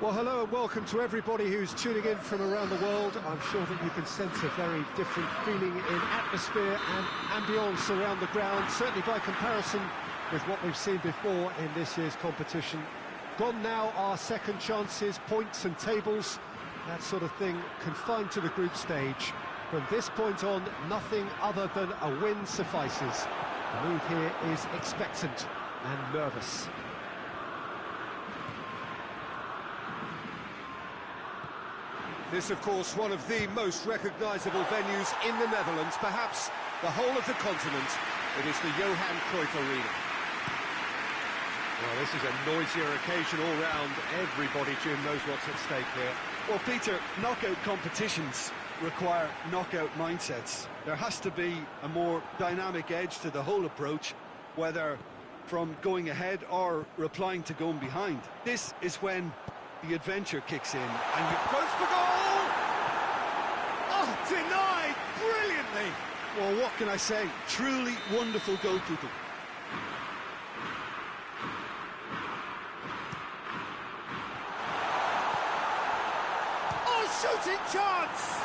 Well, hello and welcome to everybody who's tuning in from around the world. I'm sure that you can sense a very different feeling in atmosphere and ambience around the ground, certainly by comparison with what we've seen before in this year's competition. Gone now are second chances, points and tables, that sort of thing confined to the group stage. From this point on, nothing other than a win suffices. The mood here is expectant and nervous. This, of course, one of the most recognisable venues in the Netherlands, perhaps the whole of the continent. It is the Johan Cruyff Arena. Well, this is a noisier occasion all round. Everybody, Jim, knows what's at stake here. Well, Peter, knockout competitions require knockout mindsets. There has to be a more dynamic edge to the whole approach, whether from going ahead or replying to going behind. This is when the adventure kicks in, and you goes for goal! Oh, denied brilliantly! Well, what can I say? Truly wonderful goalkeeping. Oh, shooting chance!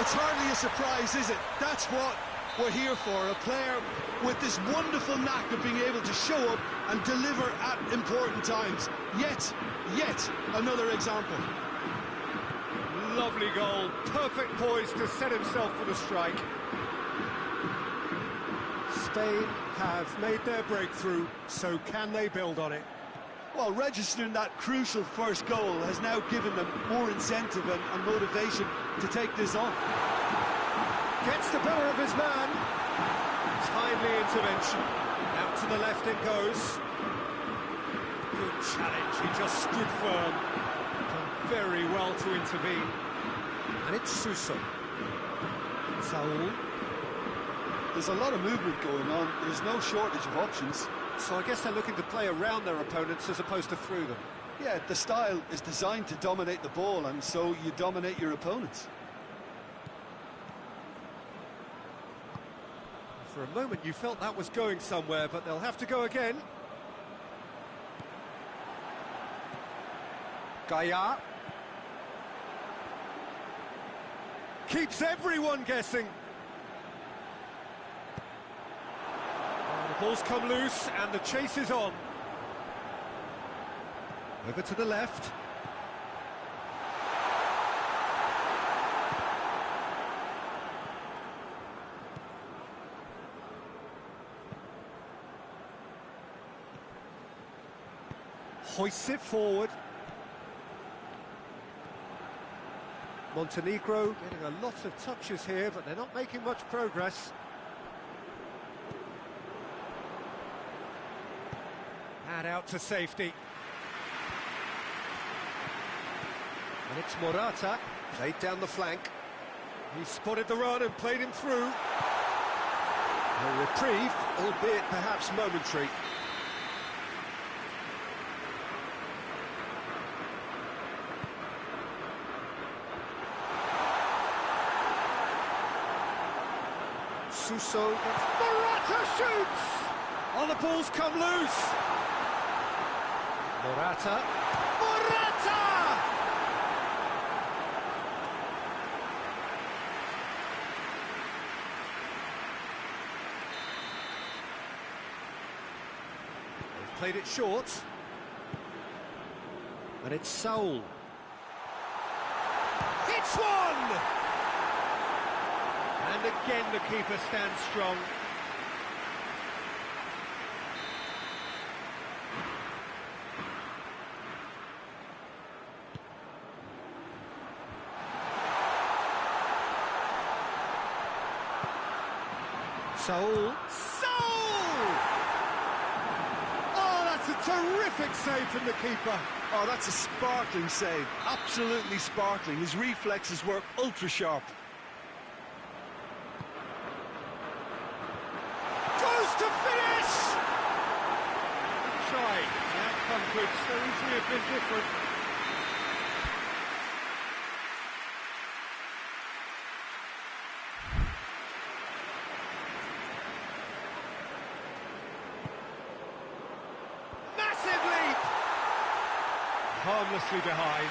It's hardly a surprise, is it? That's what we're here for, a player with this wonderful knack of being able to show up and deliver at important times. Yet another example. Lovely goal, perfect poise to set himself for the strike. Spain have made their breakthrough, so can they build on it? Well, registering that crucial first goal has now given them more incentive and motivation to take this on. Gets the better of his man. Timely intervention. Out to the left it goes. Good challenge, he just stood firm. Done very well to intervene. And it's Suso. Saul. There's a lot of movement going on. There's no shortage of options. So I guess they're looking to play around their opponents as opposed to through them. Yeah, the style is designed to dominate the ball, and so you dominate your opponents. For a moment you felt that was going somewhere, but they'll have to go again. Gaia. Keeps everyone guessing. The ball's come loose and the chase is on. Over to the left. Hoists it forward. Montenegro getting a lot of touches here, but they're not making much progress. And out to safety. And it's Morata, played down the flank. He spotted the run and played him through. A reprieve, albeit perhaps momentary. Suso, Morata shoots! Oh, the ball's come loose! Morata! They've played it short. And it's Saul. It's one! And again the keeper stands strong. Saul. Oh, that's a terrific save from the keeper. Oh, that's a sparkling save. Absolutely sparkling. His reflexes were ultra sharp. Goes to finish! Try. have been different. Massive leap! Harmlessly behind.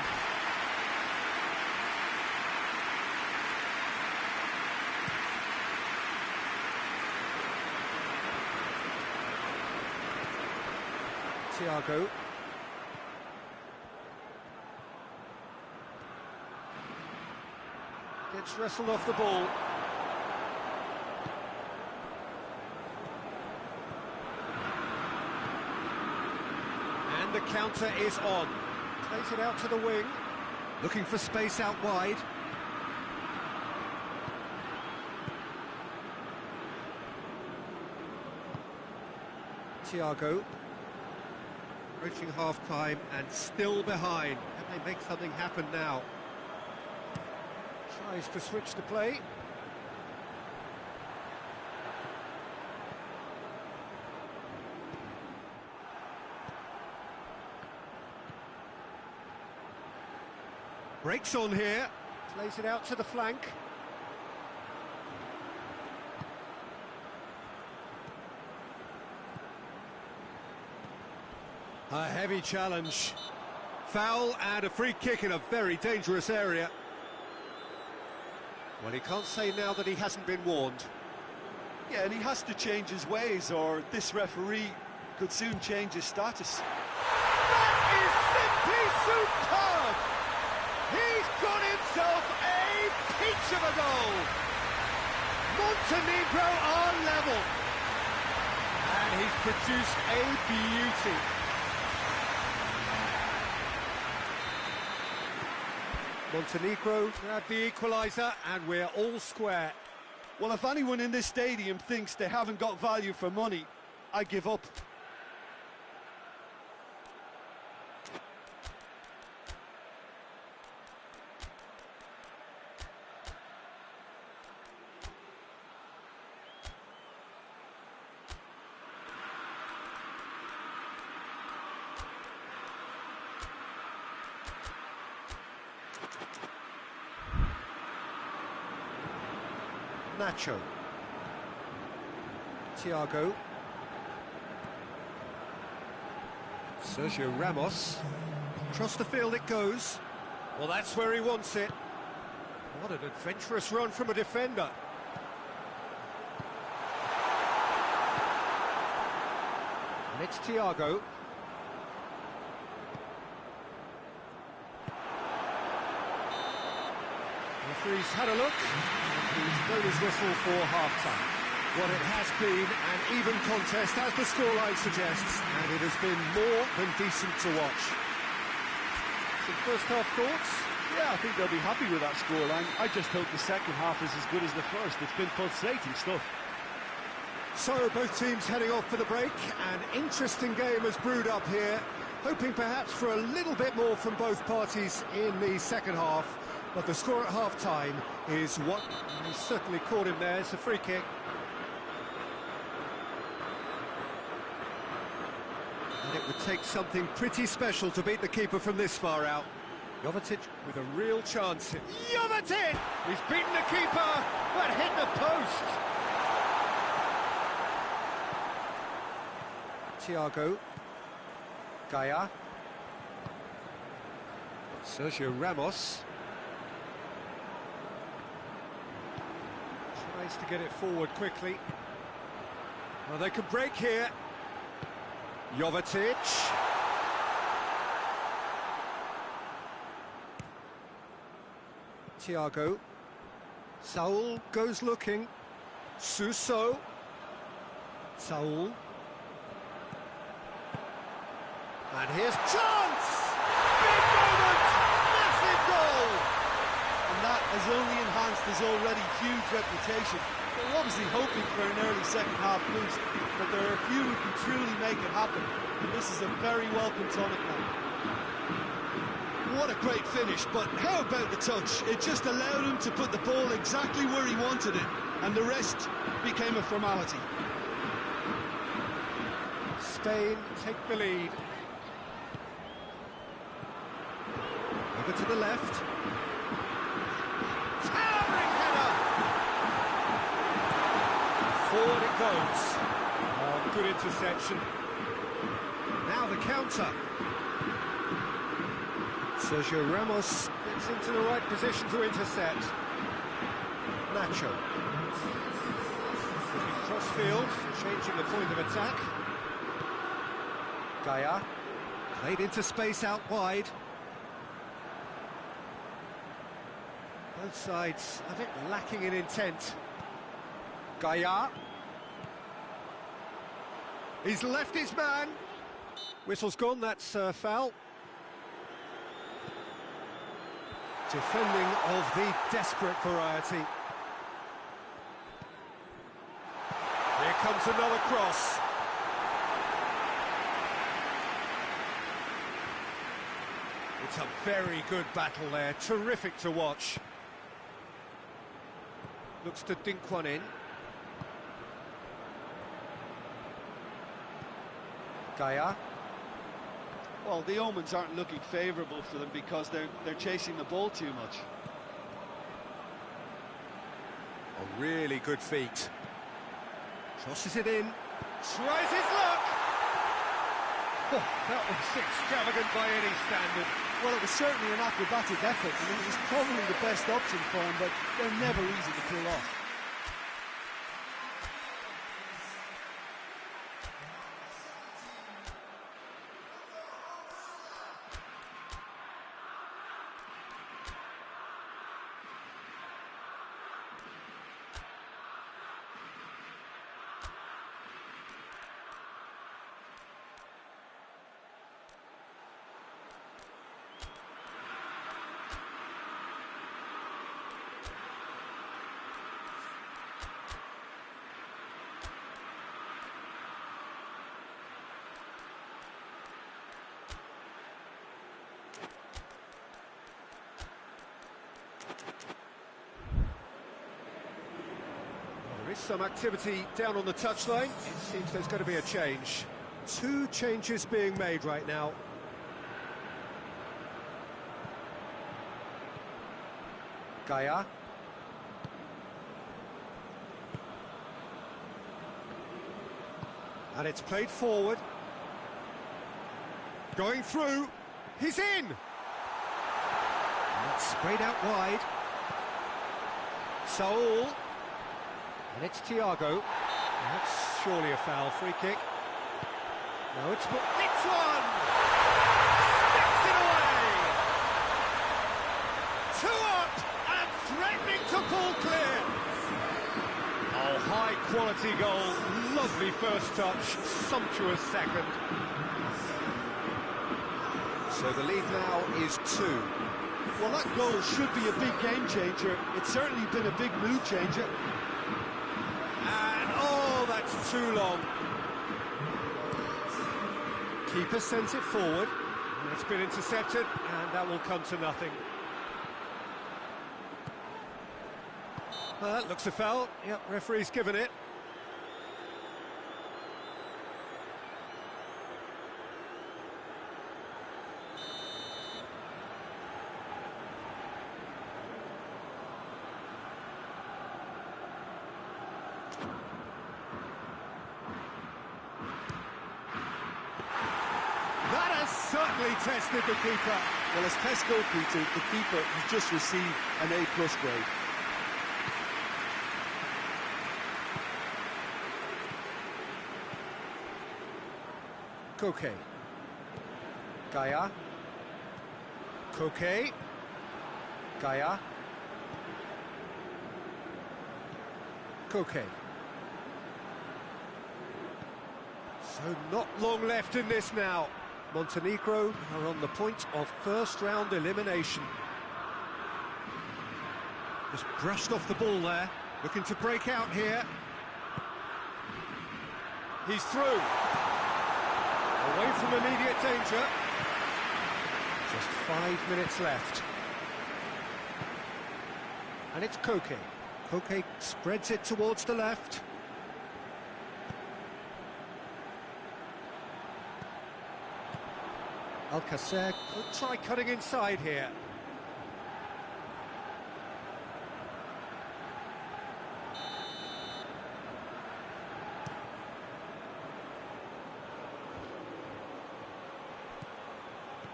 Thiago. Gets wrestled off the ball. And the counter is on. Plays it out to the wing. Looking for space out wide. Thiago. Reaching half-time and still behind. Can they make something happen now? Tries to switch the play. Breaks on here. Plays it out to the flank. A heavy challenge. Foul and a free kick in a very dangerous area. Well, he can't say now that he hasn't been warned. Yeah, and he has to change his ways, or this referee could soon change his status. That is simply superb! He's got himself a peach of a goal! Montenegro are level. And he's produced a beauty. Montenegro grabbed the equaliser, and we're all square. Well, if anyone in this stadium thinks they haven't got value for money, I give up. Nacho. Thiago. Sergio Ramos. Across the field it goes. Well, that's where he wants it. What an adventurous run from a defender. And it's Thiago. Referee's had a look. He's blown his whistle for half-time. What it has been an even contest, as the scoreline suggests, and it has been more than decent to watch. Some first-half thoughts? Yeah, I think they'll be happy with that scoreline. I just hope the second half is as good as the first. It's been pulsating stuff. So, both teams heading off for the break. An interesting game has brewed up here, hoping perhaps for a little bit more from both parties in the second half. But the score at half-time is what... He certainly caught him there. It's a free kick. And it would take something pretty special to beat the keeper from this far out. Jovetic with a real chance. Jovetic! He's beaten the keeper, but hit the post. Thiago. Gaia. Sergio Ramos. Tries to get it forward quickly. Well, they could break here. Jovetic. Thiago. Saul goes looking. Suso. Saul. And here's chance! Big moment! Massive goal! And that has only enhanced his already huge reputation. They're obviously hoping for an early second-half boost, but there are a few who can truly make it happen. And this is a very welcome tonic now. What a great finish, but how about the touch? It just allowed him to put the ball exactly where he wanted it, and the rest became a formality. Spain take the lead. Over to the left. Towering header! Forward it goes. Oh, good interception. Now the counter. Sergio Ramos gets into the right position to intercept. Nacho. Looking cross-field, changing the point of attack. Gaia. Played into space out wide. Both sides a bit lacking in intent. Gaia. He's left his man. Whistle's gone, that's foul. Defending of the desperate variety. Here comes another cross. It's a very good battle there, terrific to watch. Looks to dink one in. Gaia. Well, the omens aren't looking favourable for them because they're chasing the ball too much. A really good feat. Crosses it in. Tries his luck. Oh, that was extravagant by any standard. Well, it was certainly an acrobatic effort. I mean, it was probably the best option for him, but they're never easy to pull off. There is some activity down on the touchline. It seems there's going to be a change. 2 changes being made right now. Gaia. And it's played forward. Going through. He's in! And it's sprayed out wide. Saul. And it's Thiago. That's surely a foul. Free kick. No, it's one! Sticks it away! 2 up and threatening to pull clear. Oh, high quality goal. Lovely first touch. Sumptuous second. So the lead now is 2. Well, that goal should be a big game changer. It's certainly been a big mood changer. And oh, that's too long. Keeper sends it forward. And it's been intercepted, and that will come to nothing. Looks a foul. Yep, referee's given it. That has certainly tested the keeper. Well, as test goalkeeper, the keeper has just received an A+ grade. Koke. Gaia. Koke. Gaia. Koke. So not long left in this now. Montenegro are on the point of first-round elimination. Just brushed off the ball there, looking to break out here. He's through. Away from immediate danger. Just 5 minutes left. And it's Koke. Koke spreads it towards the left. Alcacer could try cutting inside here.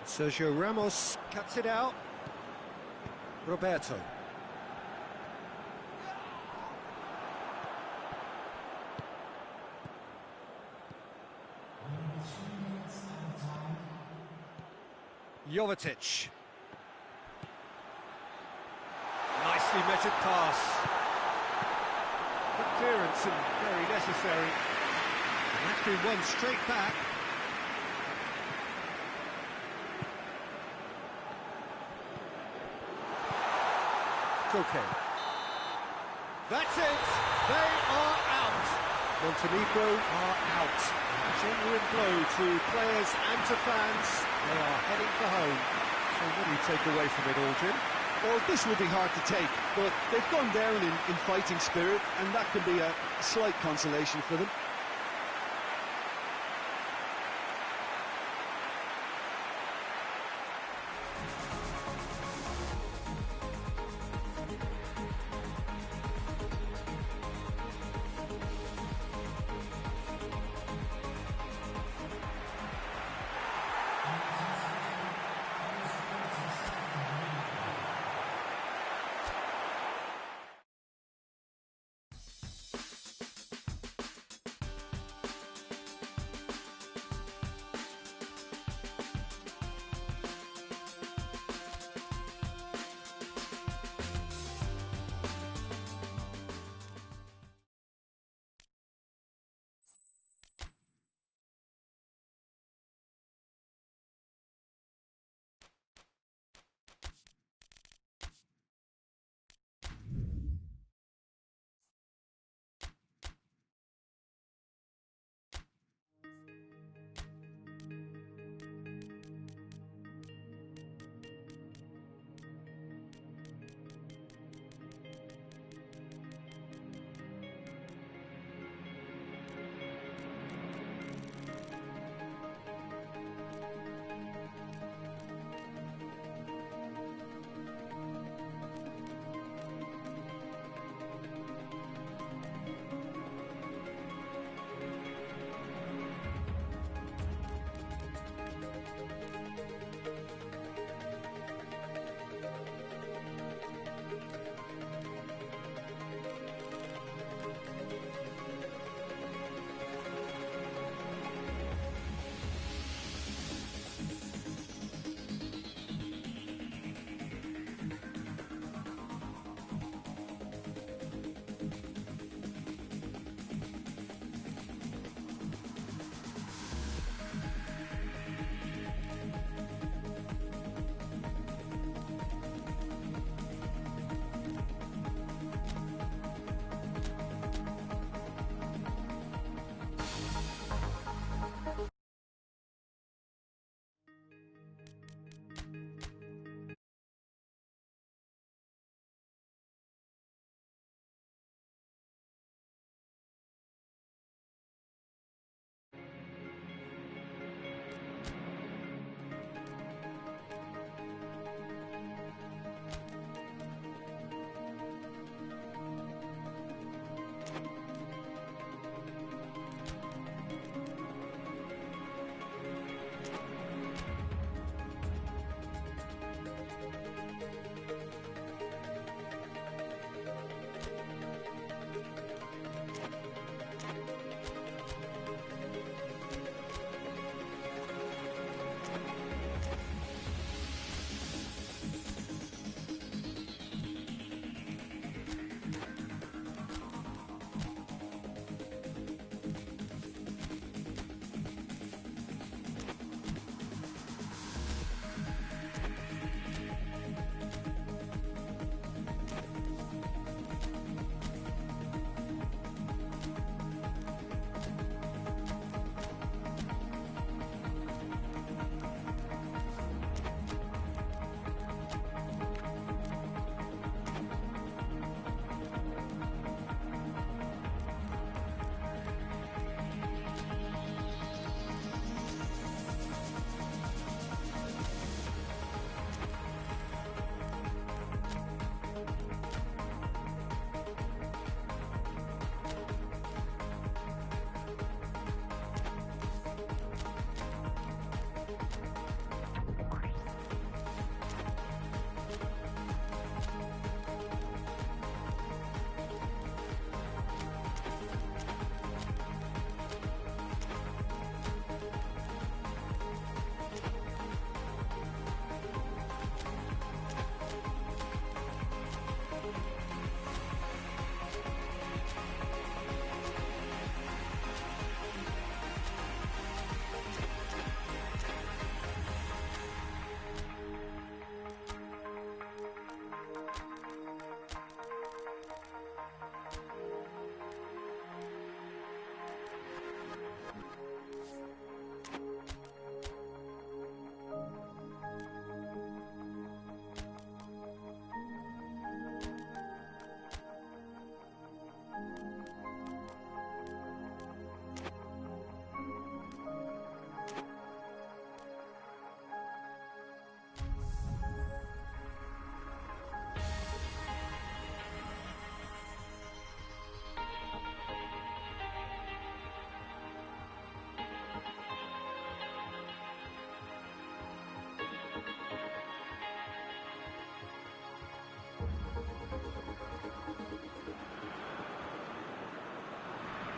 Sergio Ramos cuts it out. Roberto. Jovetic. Nicely measured pass. Good clearance and very necessary. And that's been won straight back. Okay. That's it! They are out! Montenegro are out. A genuine blow to players and to fans. They are heading for home. So what do you take away from it all, Jim? Well, this will be hard to take, but they've gone down in fighting spirit, and that can be a slight consolation for them.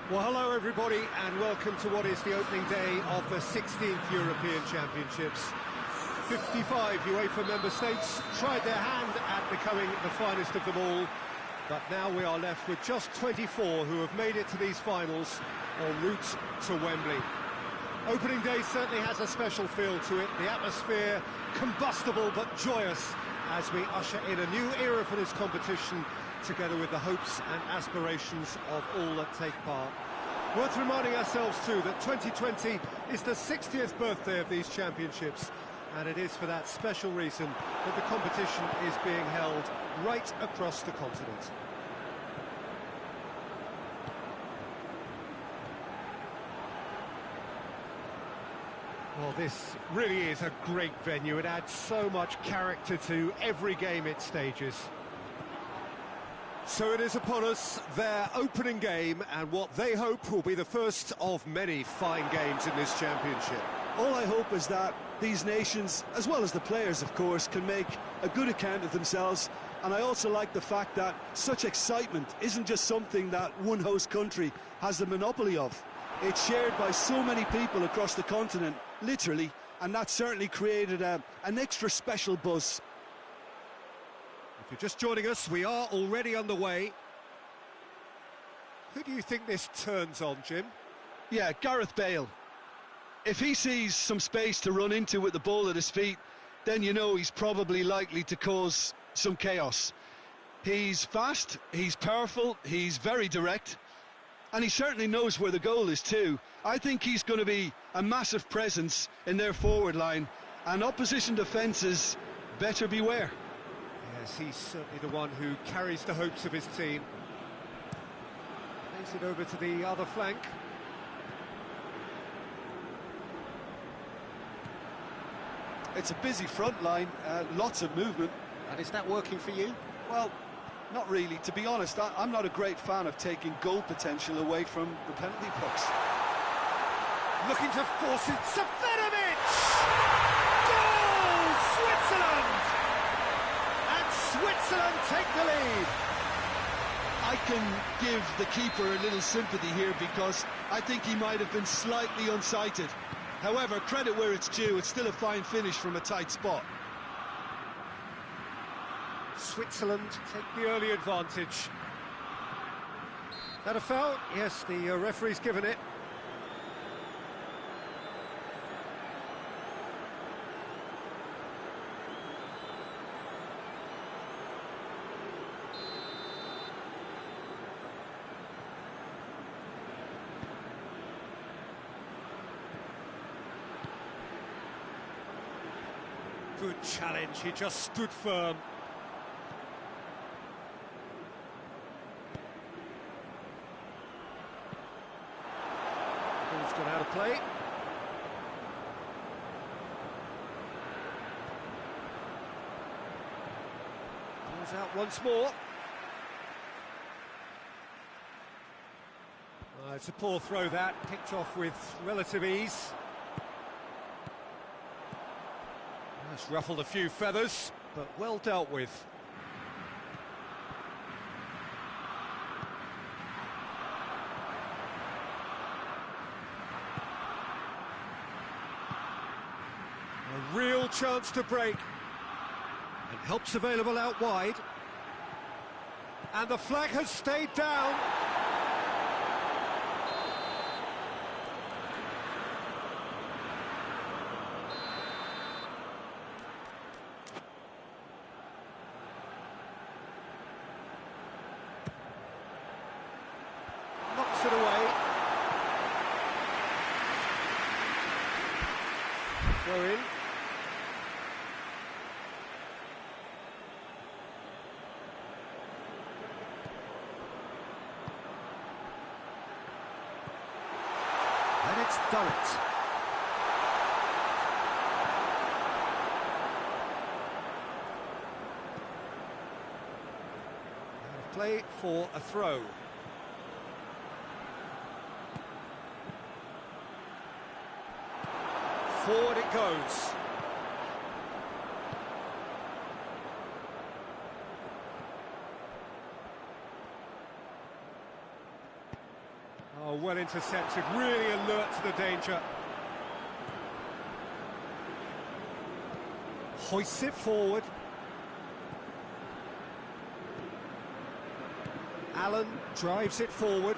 Well, hello everybody, and welcome to what is the opening day of the 16th European Championships. 55 UEFA member states tried their hand at becoming the finest of them all, but now we are left with just 24 who have made it to these finals en route to Wembley. Opening day certainly has a special feel to it, the atmosphere combustible but joyous as we usher in a new era for this competition, together with the hopes and aspirations of all that take part. Worth reminding ourselves too that 2020 is the 60th birthday of these championships, and it is for that special reason that the competition is being held right across the continent. Well, this really is a great venue. It adds so much character to every game it stages. So it is upon us, their opening game, and what they hope will be the first of many fine games in this championship. All I hope is that these nations, as well as the players of course, can make a good account of themselves, and I also like the fact that such excitement isn't just something that one host country has the monopoly of. It's shared by so many people across the continent, literally, and that certainly created an extra special buzz. If you're just joining us, we are already underway. Who do you think this turns on, Jim? Yeah, Gareth Bale. If he sees some space to run into with the ball at his feet, then you know he's probably likely to cause some chaos. He's fast, he's powerful, he's very direct, and he certainly knows where the goal is too. I think he's going to be a massive presence in their forward line, and opposition defences better beware. Yes, he's certainly the one who carries the hopes of his team. Plays it over to the other flank. It's a busy front line, lots of movement. And is that working for you? Well, not really. To be honest, I'm not a great fan of taking goal potential away from the penalty box. Looking to force it, Seferovic! Goal! Switzerland! And Switzerland take the lead. I can give the keeper a little sympathy here because I think he might have been slightly unsighted. However, credit where it's due, it's still a fine finish from a tight spot. Switzerland take the early advantage. That a foul? Yes, the referee's given it. Good challenge, he just stood firm. Ball's gone out of play. Ball's out once more. It's a poor throw that, picked off with relative ease. That's ruffled a few feathers, but well dealt with. A real chance to break. And help's available out wide. And the flag has stayed down. Knocks it away. Throw in. And it's done it. Play for a throw. Forward it goes. Oh, well intercepted, really alert to the danger. Hoists it forward. Allen drives it forward.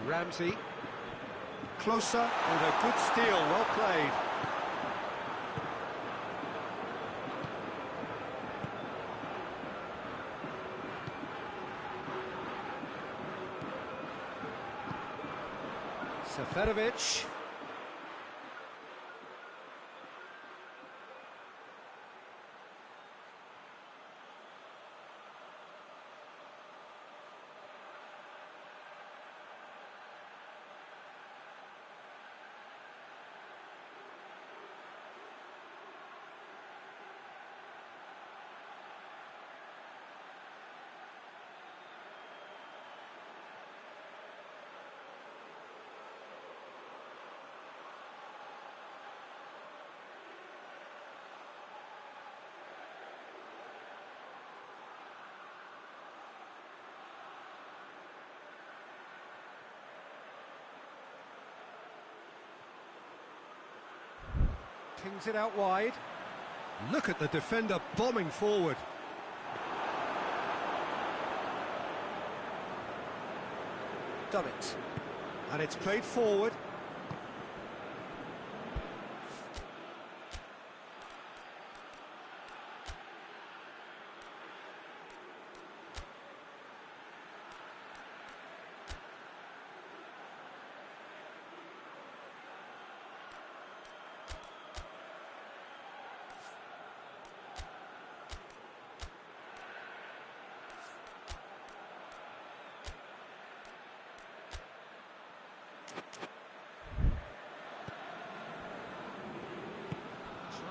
Ramsey. Closer with a good steal, well played. Seferovic. Pings it out wide. Look at the defender bombing forward. Done it. And it's played forward.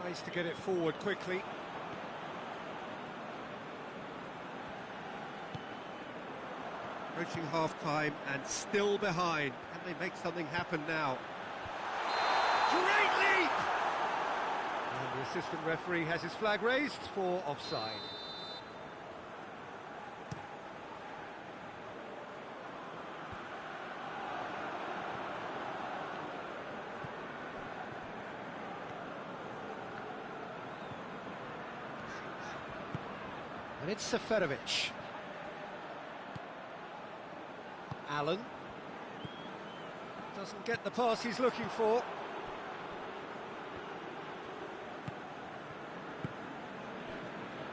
Tries to get it forward quickly. Approaching half-time and still behind. Can they make something happen now? Great leap! And the assistant referee has his flag raised for offside. And it's Seferovic. Allen. Doesn't get the pass he's looking for.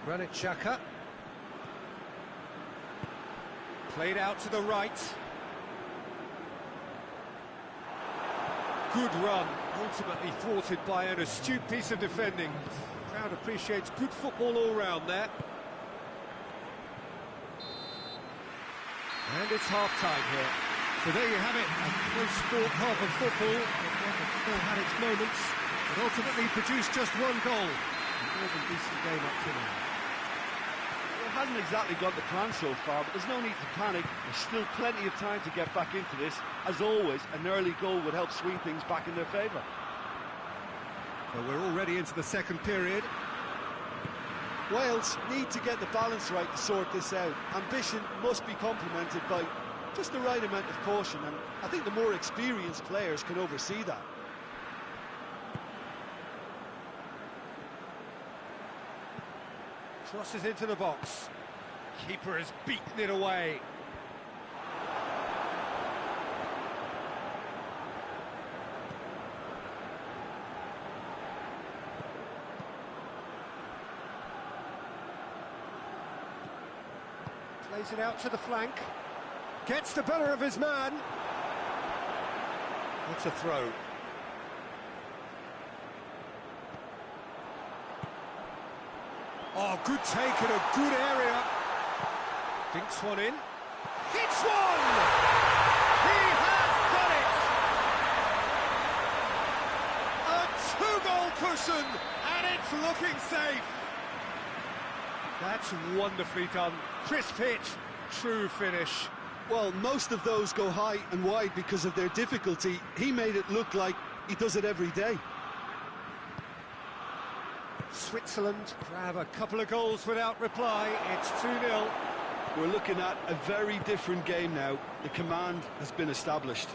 Granit Xhaka. Played out to the right. Good run, ultimately thwarted by an astute piece of defending. The crowd appreciates good football all round there. And it's half-time here. So there you have it, a close-fought half of football, that still had its moments, but ultimately produced just one goal. A more than decent game up to now. It hasn't exactly got the plan so far, but there's no need to panic. There's still plenty of time to get back into this. As always, an early goal would help swing things back in their favour. So we're already into the second period. Wales need to get the balance right to sort this out. Ambition must be complemented by just the right amount of caution, and I think the more experienced players can oversee that. Crosses into the box. Keeper has beaten it away. Plays it out to the flank. Gets the better of his man. It's a throw. Oh, good take in a good area. Dinks one in. Hits one! He has done it! A two-goal cushion, and it's looking safe. That's wonderfully done. Crisp hit, true finish. Well, most of those go high and wide because of their difficulty. He made it look like he does it every day. Switzerland grab a couple of goals without reply. It's 2-0. We're looking at a very different game now. The command has been established.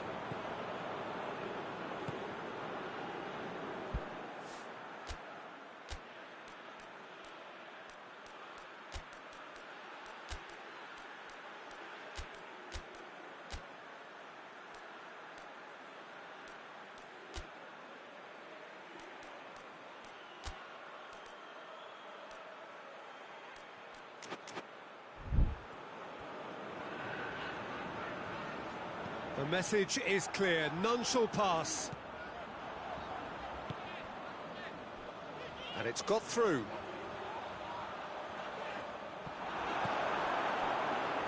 The message is clear, none shall pass. And it's got through.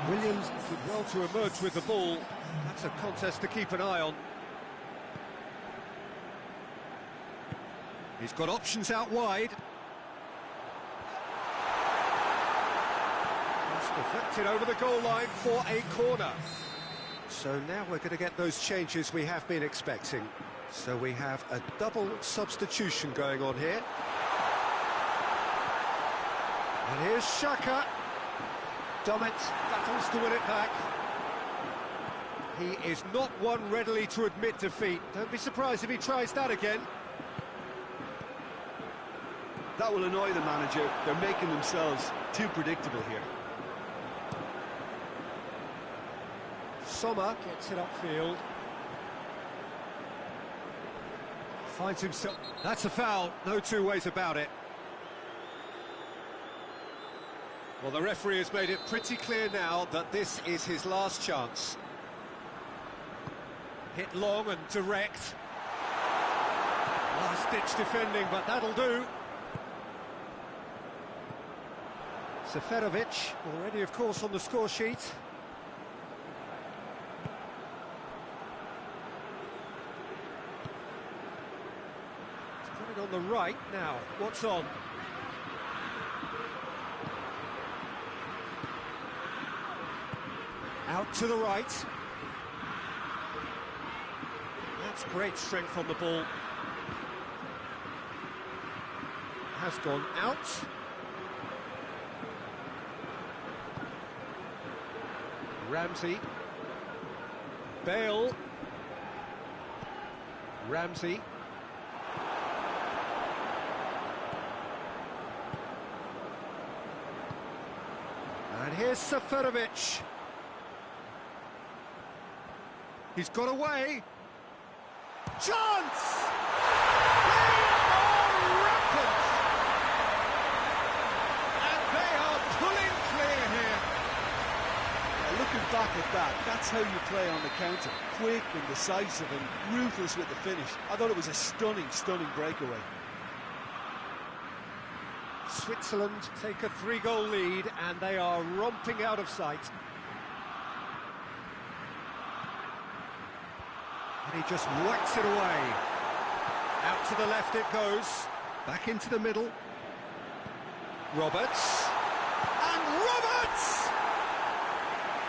Williams did well to emerge with the ball. That's a contest to keep an eye on. He's got options out wide. Just deflected over the goal line for a corner. So now we're going to get those changes we have been expecting. So we have a double substitution going on here. And here's Xhaka. Domet battles to win it back. He is not one readily to admit defeat. Don't be surprised if he tries that again. That will annoy the manager. They're making themselves too predictable here. Sommer gets it upfield. Finds himself... That's a foul, no two ways about it. Well, the referee has made it pretty clear now that this is his last chance. Hit long and direct. Last-ditch defending, but that'll do. Seferovic, already, of course, on the score sheet. On the right now, what's on? Out to the right. That's great strength on the ball. Has gone out. Ramsey. Bale. Ramsey. And here's Seferovic. He's got away. Chance! They are rampant! And they are pulling clear here. Yeah, looking back at that, that's how you play on the counter. Quick and decisive and ruthless with the finish. I thought it was a stunning, stunning breakaway. Switzerland take a 3-goal lead and they are romping out of sight. And he just whacks it away. Out to the left it goes. Back into the middle. Roberts. And Roberts!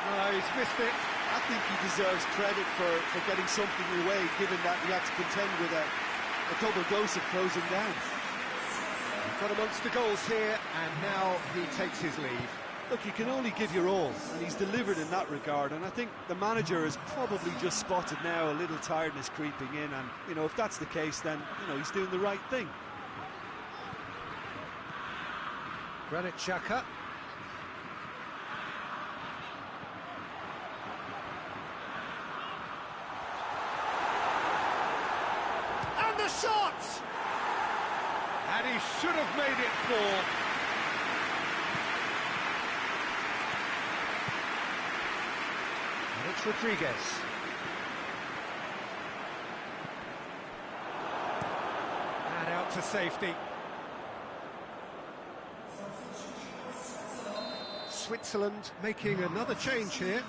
No, he's missed it. I think he deserves credit for getting something away, given that he had to contend with a double dose of closing down. Got amongst the goals here, and now he takes his leave. Look, you can only give your all, and he's delivered in that regard, and I think the manager has probably just spotted now a little tiredness creeping in, and, you know, if that's the case, then, you know, he's doing the right thing. Granit Xhaka. And the shot! And he should have made it 4. And it's Rodriguez. And out to safety. Switzerland making another change here.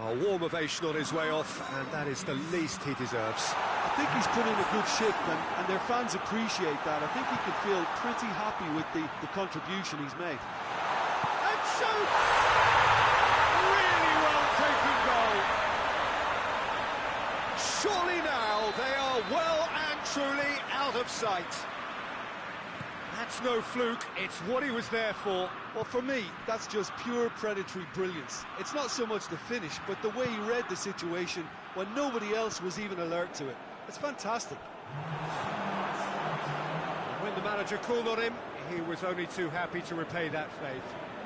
A warm ovation on his way off, and that is the least he deserves. I think he's put in a good shift, and their fans appreciate that. I think he can feel pretty happy with the contribution he's made. And shoots! Really well taken goal. Surely now they are well and truly out of sight. That's no fluke, it's what he was there for. Well, for me, that's just pure predatory brilliance. It's not so much the finish, but the way he read the situation when nobody else was even alert to it. It's fantastic. When the manager called on him, he was only too happy to repay that faith.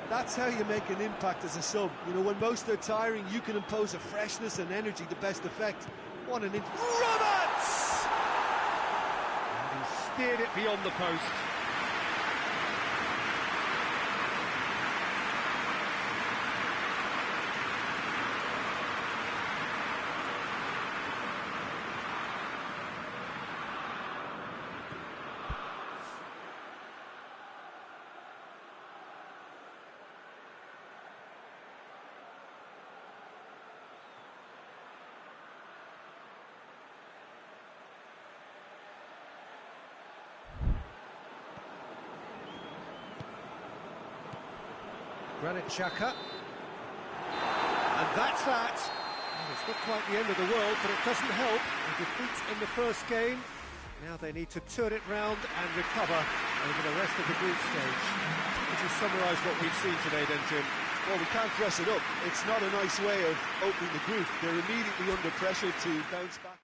That's how you make an impact as a sub. You know, when most are tiring, you can impose a freshness and energy to best effect. What an Roberts! And he steered it beyond the post. Granit Xhaka. And that's that. Well, it's not quite the end of the world, but it doesn't help. A defeat in the first game. Now they need to turn it round and recover over the rest of the group stage. Could you summarise what we've seen today then, Jim? Well, we can't dress it up. It's not a nice way of opening the group. They're immediately under pressure to bounce back.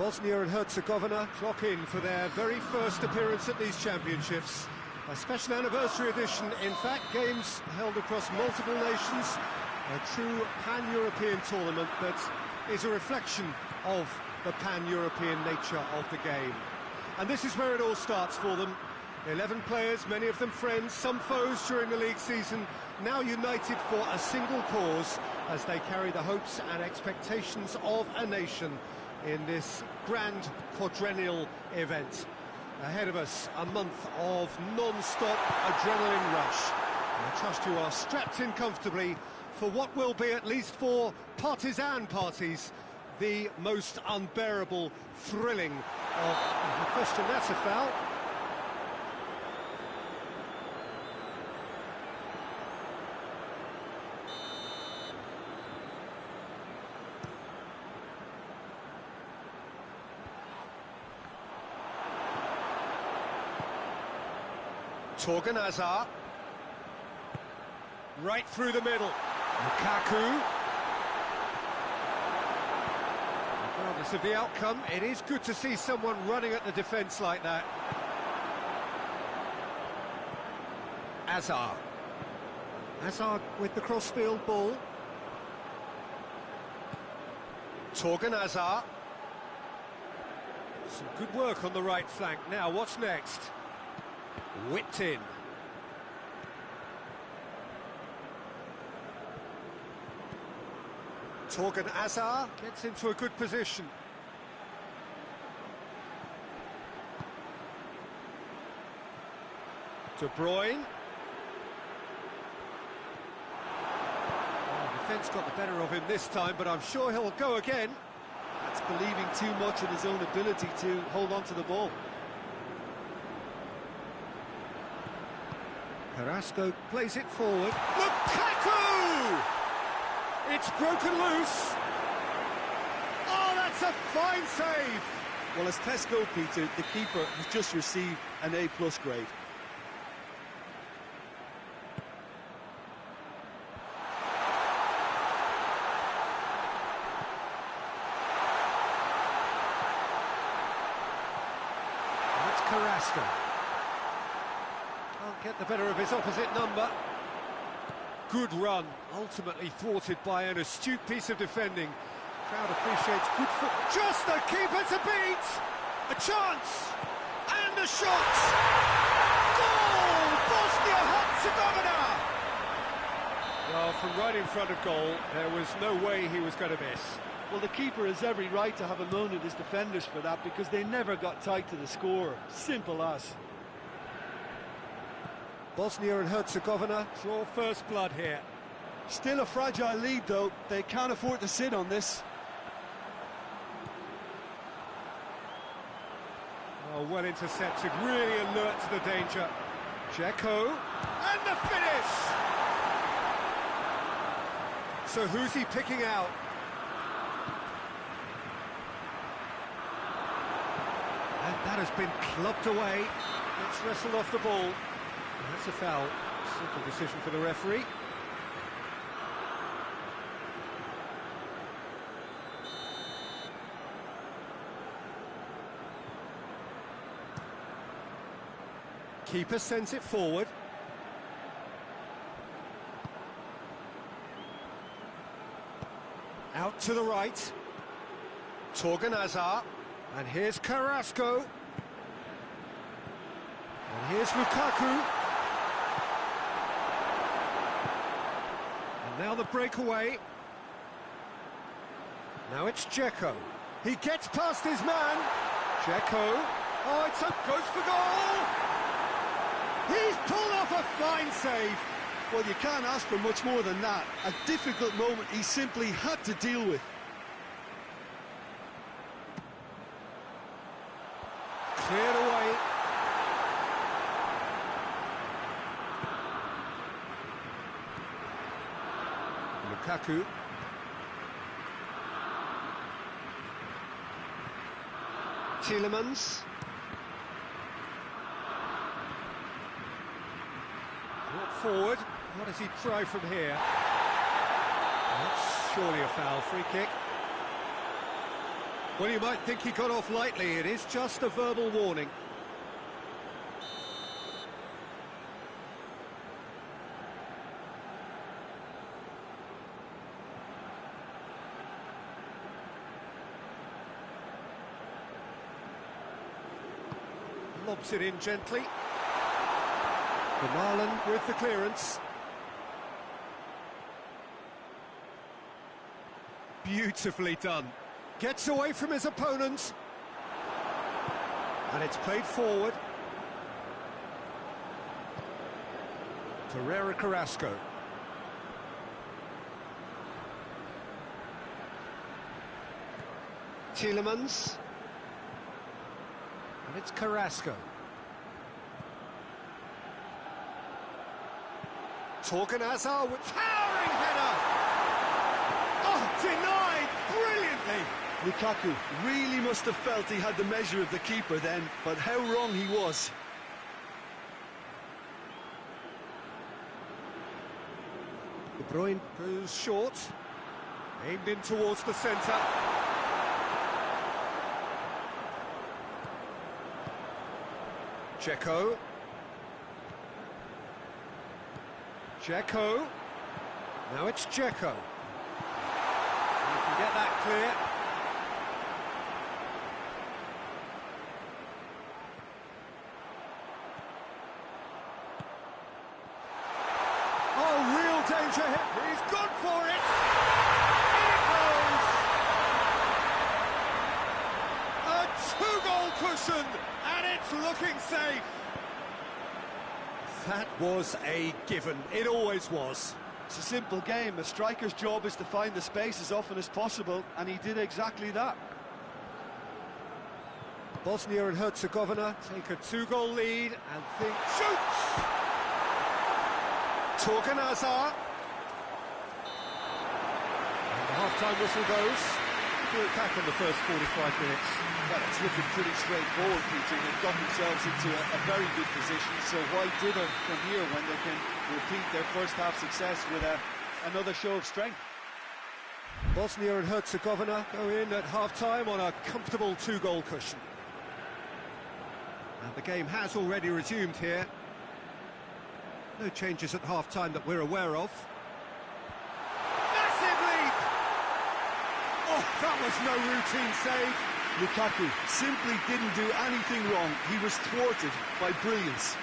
Bosnia and Herzegovina clock in for their very first appearance at these championships. A special anniversary edition, in fact, games held across multiple nations, a true pan-European tournament that is a reflection of the pan-European nature of the game. And this is where it all starts for them. 11 players, many of them friends, some foes during the league season, now united for a single cause as they carry the hopes and expectations of a nation in this grand quadrennial event. Ahead of us, a month of non-stop adrenaline rush. I trust you are strapped in comfortably for what will be, at least for partisan parties, the most unbearable, thrilling of... No question, that's a foul. Torgan Hazard, right through the middle. Lukaku. Regardless of the outcome, it is good to see someone running at the defence like that. Hazard. Hazard with the crossfield ball. Torgan Hazard. Some good work on the right flank. Now, what's next? Whipped in. Torgan Hazard gets into a good position. De Bruyne. Oh, defence got the better of him this time, but I'm sure he'll go again. That's believing too much in his own ability to hold on to the ball. Carrasco plays it forward. Lukaku! It's broken loose. Oh, that's a fine save. Well, as Tesco, Peter, the keeper has just received an A+ grade. That's Carrasco. Can't get the better of his opposite number. Good run, ultimately thwarted by an astute piece of defending. Crowd appreciates good foot. Just the keeper to beat! A chance! And a shot! Goal! Bosnia-Herzegovina! Well, from right in front of goal, there was no way he was going to miss. Well, the keeper has every right to have a moan at his defenders for that, because they never got tight to the score. Simple as. Bosnia and Herzegovina draw first blood here. Still a fragile lead, though. They can't afford to sit on this. Oh, well intercepted, really alert to the danger. Dzeko, and the finish! So who's he picking out? And that has been clubbed away. It's wrestled off the ball. That's a foul. Simple decision for the referee. Keeper sends it forward. Out to the right. Torgan Hazard. And here's Carrasco. And here's Lukaku. And now the breakaway. Now it's Dzeko. He gets past his man. Dzeko. Oh, it's up, goes for goal. He's pulled off a fine save. Well, you can't ask for much more than that. A difficult moment he simply had to deal with. Cleared away. Lukaku. Tielemans. Brought forward. What does he try from here? That's surely a foul. Free kick. Well, you might think he got off lightly. It is just a verbal warning. Lobs it in gently. Marlon with the clearance. Beautifully done. Gets away from his opponent. And it's played forward. Torreira Carrasco. Tielemans. And it's Carrasco. Torgan Hazard with towering header! Oh, denied brilliantly! Lukaku really must have felt he had the measure of the keeper then, but how wrong he was. De Bruyne goes short, aimed in towards the centre. Dzeko. Dzeko. Now it's Dzeko. You can get that clear. Oh, real danger here. He's gone for it. In it goes. A two-goal cushion, and it's looking safe. That was a given. It always was. It's a simple game. A striker's job is to find the space as often as possible, and he did exactly that. Bosnia and Herzegovina take a two-goal lead and think... Shoots! Torgan Hazard. And the half-time whistle goes. Do it back in the first 45 minutes. Well, it's looking pretty straightforward, Peter. They've got themselves into a very good position, so why dither from here when they can repeat their first half success with another show of strength? Bosnia and Herzegovina go in at half-time on a comfortable two-goal cushion. And the game has already resumed here. No changes at half-time that we're aware of. Massive leap! Oh, that was no routine save. Lukaku simply didn't do anything wrong. He was thwarted by brilliance.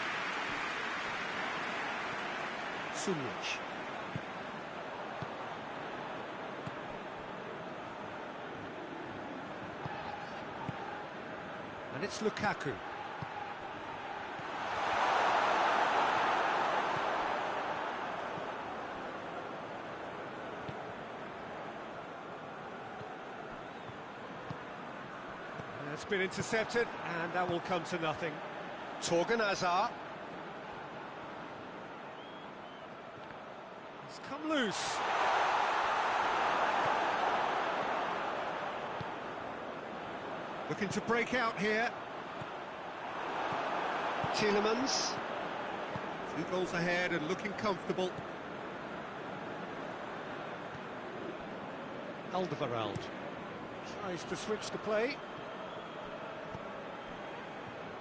Sunic. And it's Lukaku. It's been intercepted, and that will come to nothing. Torgan Hazard. It's come loose. Looking to break out here. Tielemans. 2 goals ahead and looking comfortable. Alderweireld tries to switch the play.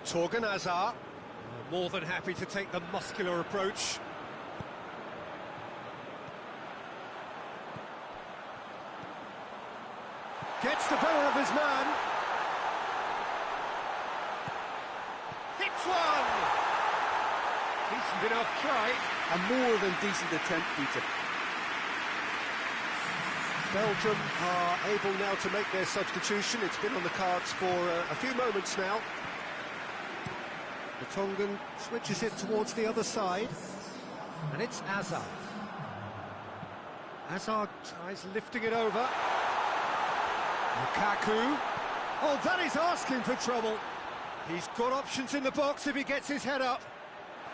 Torgan Hazard, more than happy to take the muscular approach. Gets the better of his man. Hits one! Decent enough try. A more than decent attempt, Peter. Belgium are able now to make their substitution. It's been on the cards for a few moments now. The Tongan switches it towards the other side, and it's Hazard. Hazard tries lifting it over. Lukaku. Oh, that is asking for trouble. He's got options in the box if he gets his head up.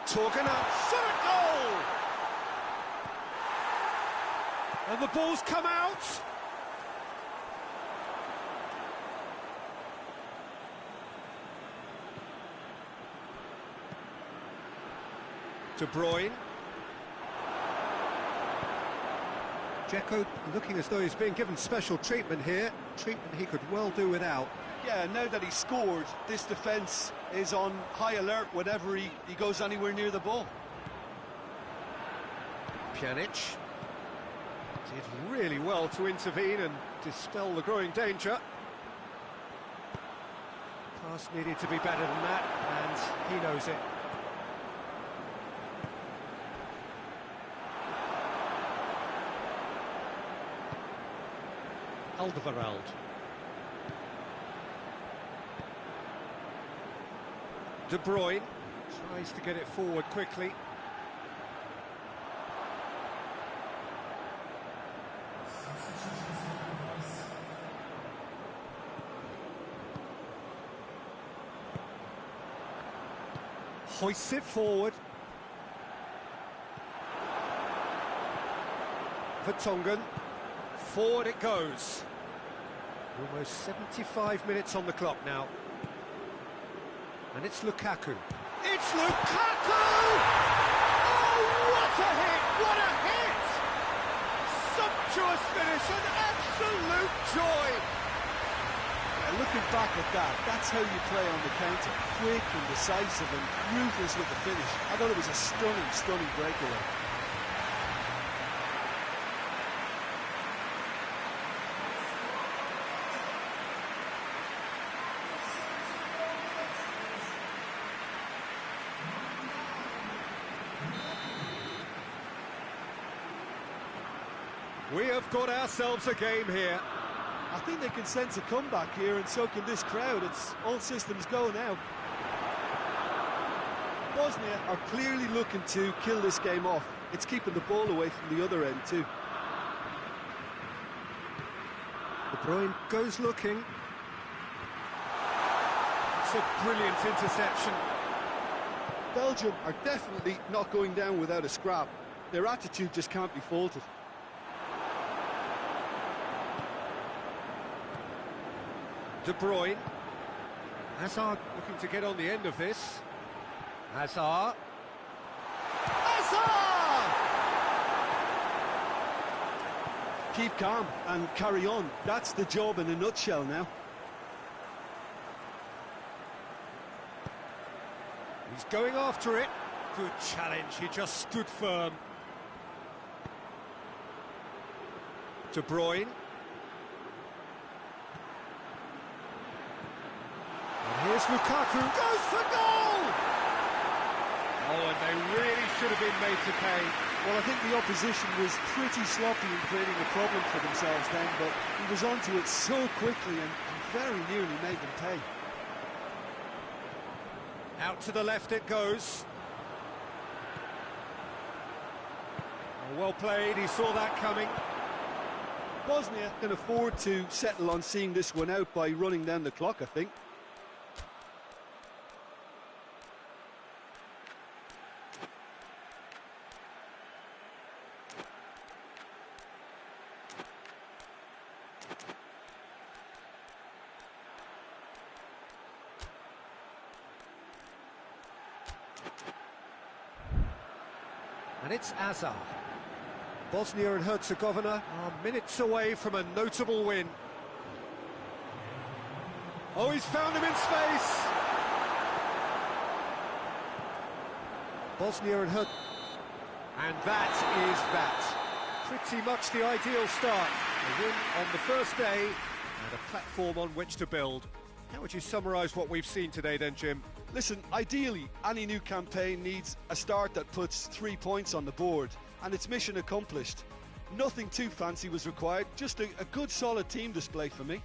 Torgan up, shot a goal! And the ball's come out. De Bruyne. Dzeko looking as though he's being given special treatment here. treatment he could well do without. Yeah, now that he's scored, this defence is on high alert whenever he goes anywhere near the ball. Pjanic did really well to intervene and dispel the growing danger. Pass needed to be better than that, and he knows it. Alderweireld. De Bruyne tries to get it forward quickly. Hoists it forward. Vertonghen. Forward it goes. Almost 75 minutes on the clock now. And it's Lukaku. It's Lukaku! Oh, what a hit! What a hit! Sumptuous finish, an absolute joy! And looking back at that, that's how you play on the counter. Quick and decisive and ruthless with the finish. I thought it was a stunning, stunning breakaway. We have got ourselves a game here. I think they can sense a comeback here, and so can this crowd. It's all systems go now. Bosnia are clearly looking to kill this game off. It's keeping the ball away from the other end too. De Bruyne goes looking. It's a brilliant interception. Belgium are definitely not going down without a scrap. Their attitude just can't be faulted. De Bruyne. Hazard looking to get on the end of this. Hazard. Hazard! Keep calm and carry on. That's the job in a nutshell now. He's going after it. Good challenge, he just stood firm. De Bruyne. And here's Lukaku, goes for goal! Oh, and they really should have been made to pay. Well, I think the opposition was pretty sloppy in creating a problem for themselves then, but he was onto it so quickly and very nearly made them pay. Out to the left it goes. Oh, well played, he saw that coming. Bosnia can afford to settle on seeing this one out by running down the clock, I think. And it's Hazard. Bosnia and Herzegovina are minutes away from a notable win. Oh, he's found him in space! Bosnia and Herzegovina. And that is that. Pretty much the ideal start. A win on the first day and a platform on which to build. How would you summarise what we've seen today then, Jim? Listen, ideally, any new campaign needs a start that puts 3 points on the board, and it's mission accomplished. Nothing too fancy was required, just a good solid team display for me.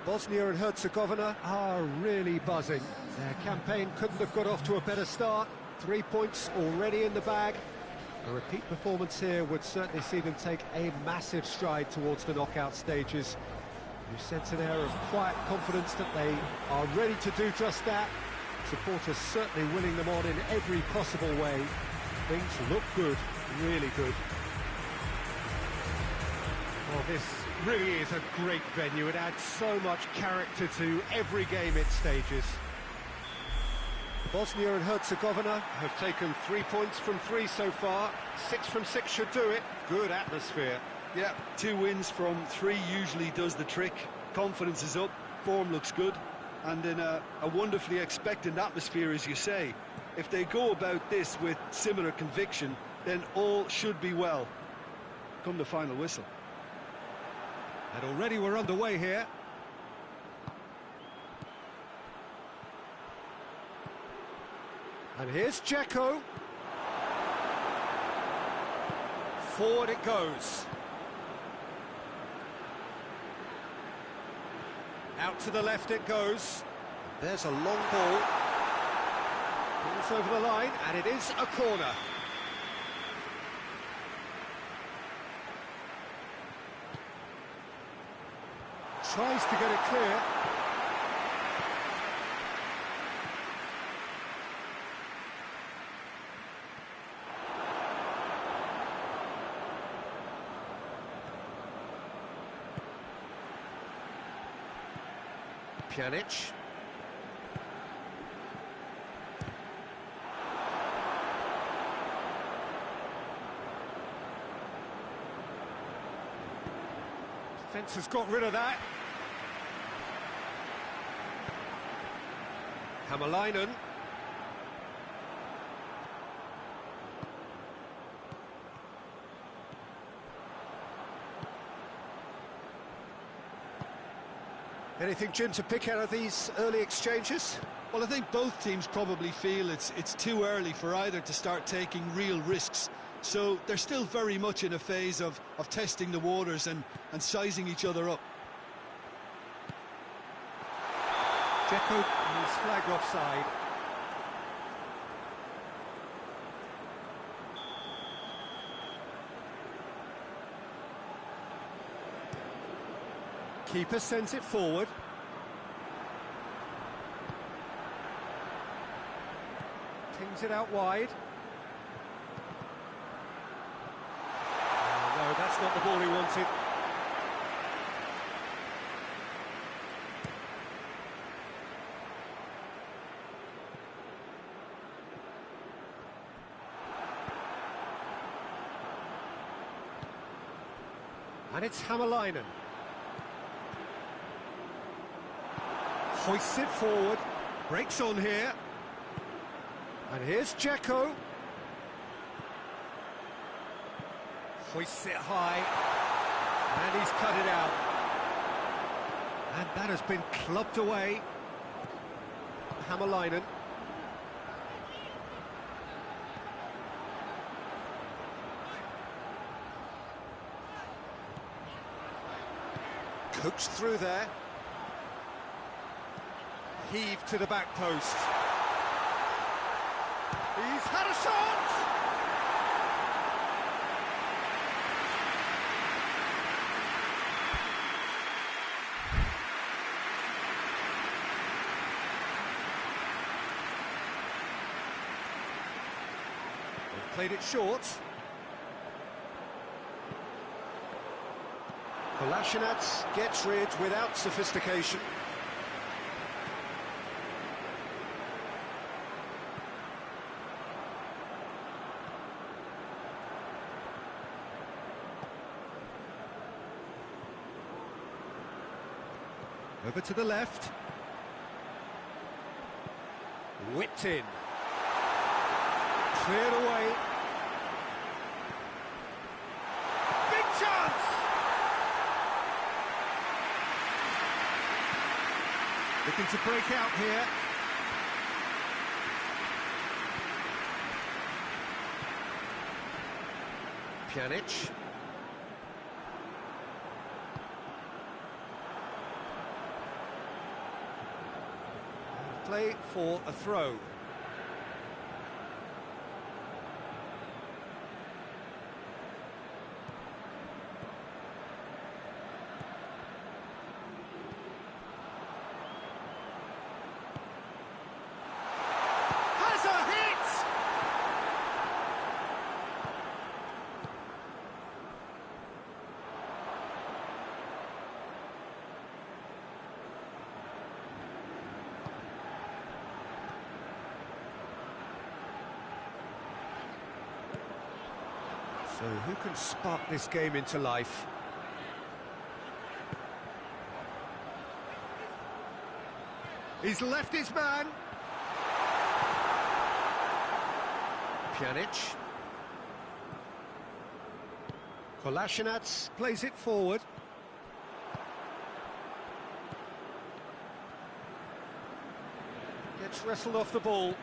Bosnia and Herzegovina are really buzzing. Their campaign couldn't have got off to a better start. 3 points already in the bag. A repeat performance here would certainly see them take a massive stride towards the knockout stages. You sense an air of quiet confidence that they are ready to do just that. Supporters certainly winning them on in every possible way. Things look good, really good. Well, this really is a great venue. It adds so much character to every game it stages. Bosnia and Herzegovina have taken 3 points from 3 so far. 6 from 6 should do it. Good atmosphere. Yeah, 2 wins from 3 usually does the trick. Confidence is up, form looks good, and in a wonderfully expectant atmosphere, as you say. If they go about this with similar conviction, then all should be well. Come the final whistle. And already we're underway here. And here's Dzeko. Forward it goes. Out to the left it goes. There's a long ball. Ball's over the line, and it is a corner. Tries to get it clear. Pjanic. Defence has got rid of that. Hamalainen. Anything, Jim, to pick out of these early exchanges? Well, I think both teams probably feel it's too early for either to start taking real risks. So they're still very much in a phase of testing the waters and sizing each other up. Dzeko is flagged offside. Keeper sends it forward. Pings it out wide. Oh, no, that's not the ball he wanted. And it's Hamalainen. Hoists it forward, breaks on here. And here's Dzeko. Hoists it high. And he's cut it out. And that has been clubbed away. Hamalainen. Coaxed through there. Heaved to the back post. He's had a shot! They've played it short. Kolasinac gets rid without sophistication. Over to the left. Whipped in. Cleared away. Big chance! Looking to break out here. Pjanic. play for a throw. Has a hit! So who can spark this game into life? He's left his man. Pjanic. Kolasinac plays it forward. Gets wrestled off the ball.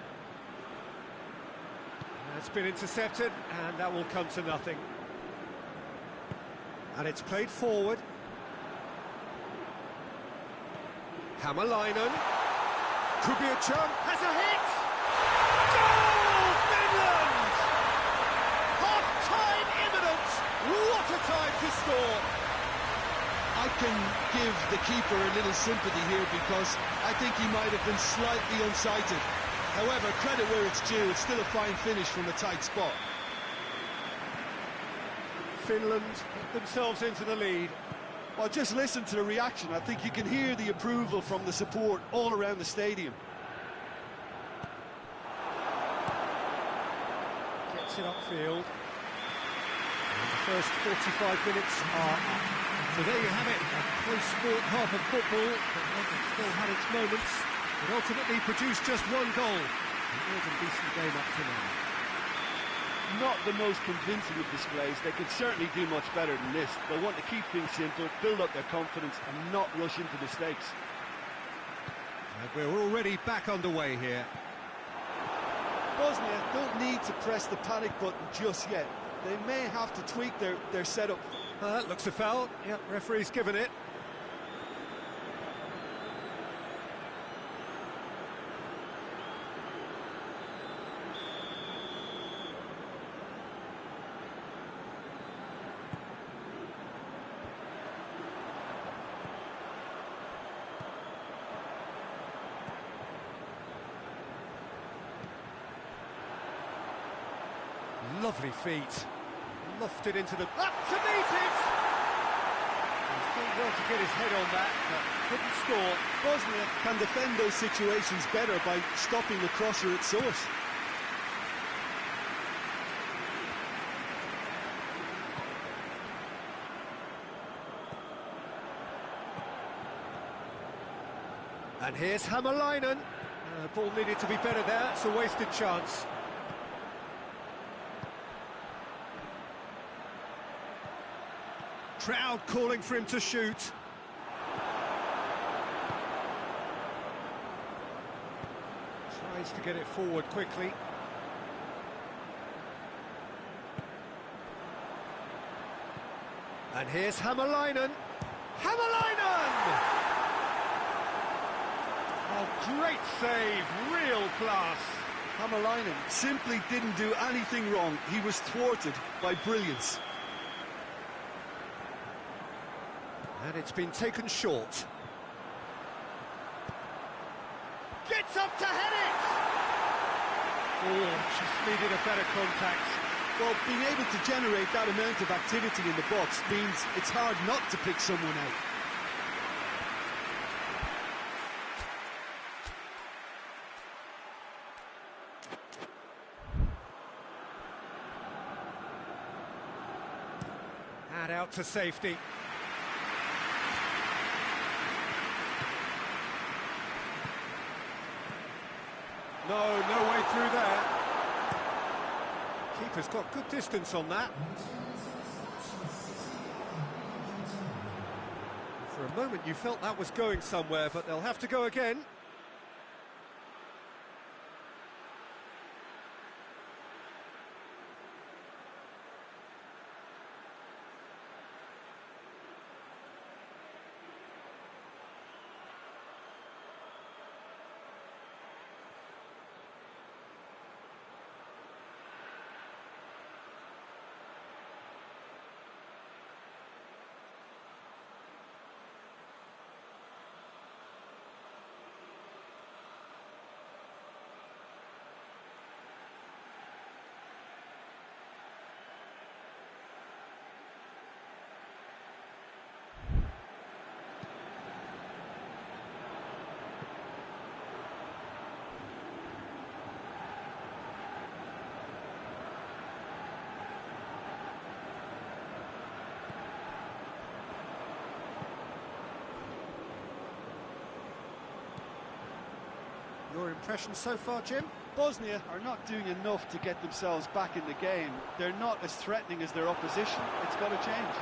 It's been intercepted, and that will come to nothing. And it's played forward. Hämäläinen. Could be a chance. Has a hit! Goal, Finland! Half-time imminent! What a time to score! I can give the keeper a little sympathy here because I think he might have been slightly unsighted. However, credit where it's due, it's still a fine finish from a tight spot. Finland get themselves into the lead. Well, just listen to the reaction. I think you can hear the approval from the support all around the stadium. Gets it upfield. And the first 45 minutes are up. So there you have it, a close sport half of football, but one that still had its moments. It ultimately produced just one goal. It was a decent game up to now. Not the most convincing of displays. They could certainly do much better than this. They'll want to keep things simple, build up their confidence and not rush into mistakes. And we're already back underway here. Bosnia don't need to press the panic button just yet. They may have to tweak their setup. That looks a foul. Yep, referee's given it. Lovely feet. Lofted into the... Up to meet it! He's done well to get his head on that, but couldn't score. Bosnia can defend those situations better by stopping the crosser at source. And here's Hämäläinen. Ball needed to be better there, it's a wasted chance. Crowd calling for him to shoot. Tries to get it forward quickly. And here's Hämäläinen. Hämäläinen! Oh, great save, real class. Hämäläinen simply didn't do anything wrong. He was thwarted by brilliance. And it's been taken short. Gets up to head it! Oh, just needed a better contact. Well, being able to generate that amount of activity in the box means it's hard not to pick someone out. And out to safety. No way through there. Keeper's got good distance on that. For a moment you felt that was going somewhere, but they'll have to go again. Your impression so far, Jim? Bosnia are not doing enough to get themselves back in the game. They're not as threatening as their opposition. It's got to change.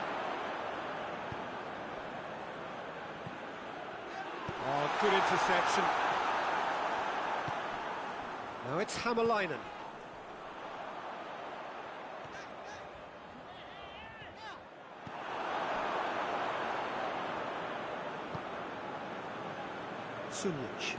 Oh, good interception. Now it's Hammerleinen. Sunic.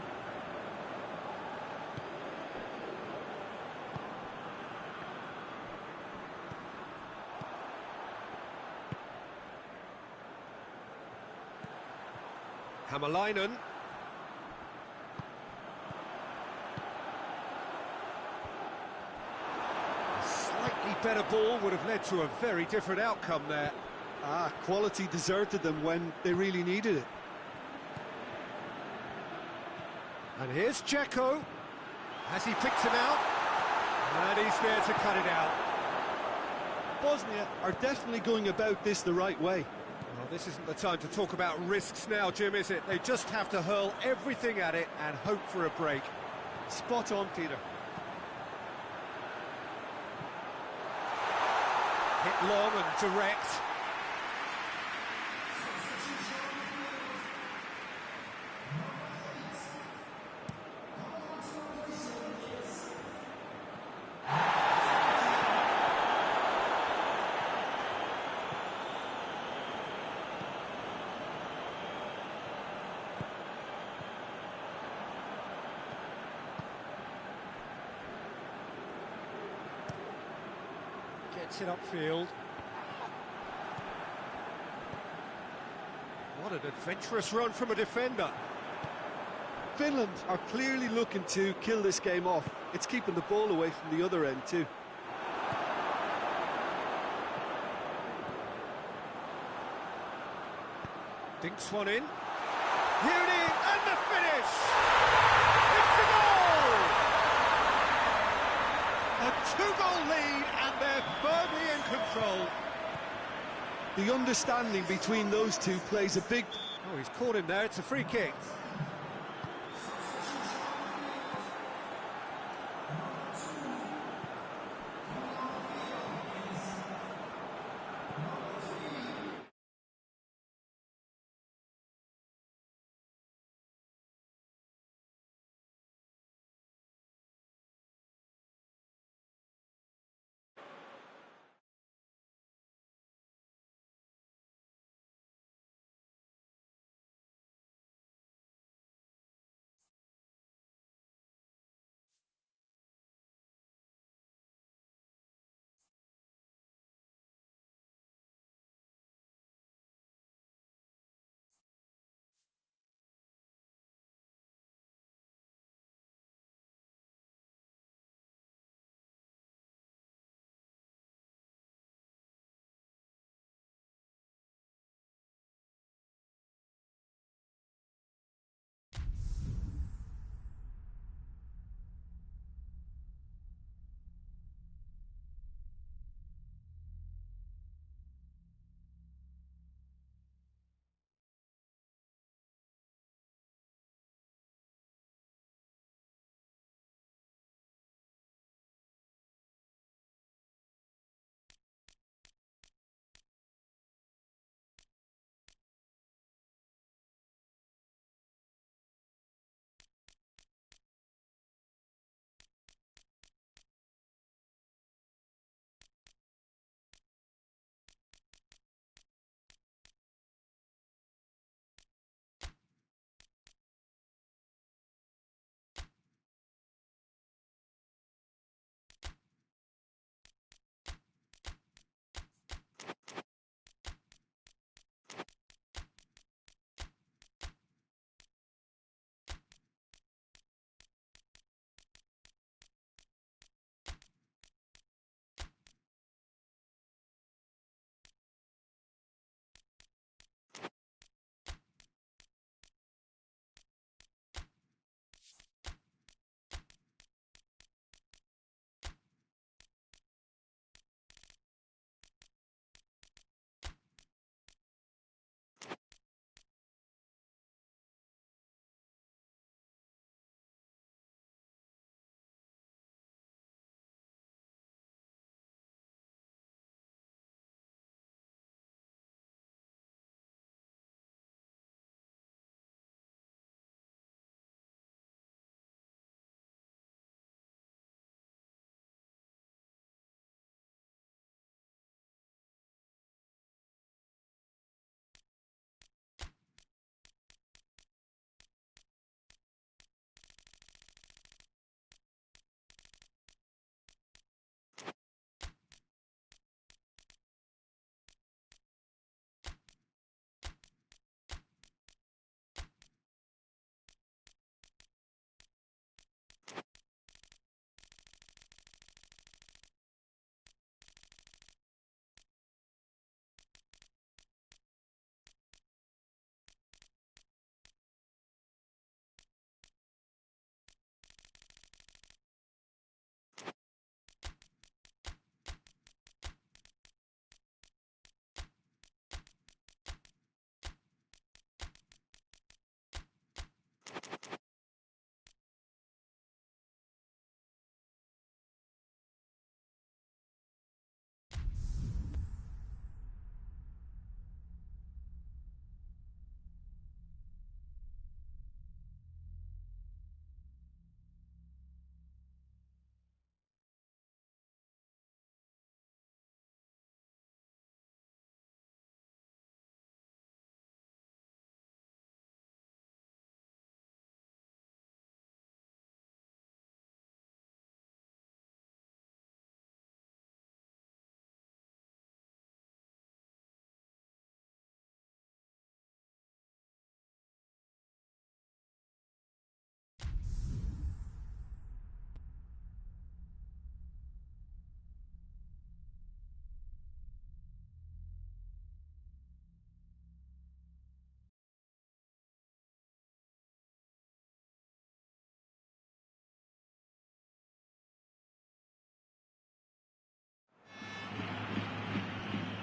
Hammerleinen. A slightly better ball would have led to a very different outcome there. Quality deserted them when they really needed it. And here's Dzeko. Has he picked him out? And he's there to cut it out. Bosnia are definitely going about this the right way. Well, this isn't the time to talk about risks now, Jim, is it? They just have to hurl everything at it and hope for a break. Spot on, Peter. Hit long and direct. Gets it upfield. What an adventurous run from a defender. Finland are clearly looking to kill this game off. It's keeping the ball away from the other end too. Dinks one in. Beauty and the finish! It's a goal! A two-goal lead and they're firmly in control. The understanding between those two plays a big... Oh, he's caught him there, it's a free kick.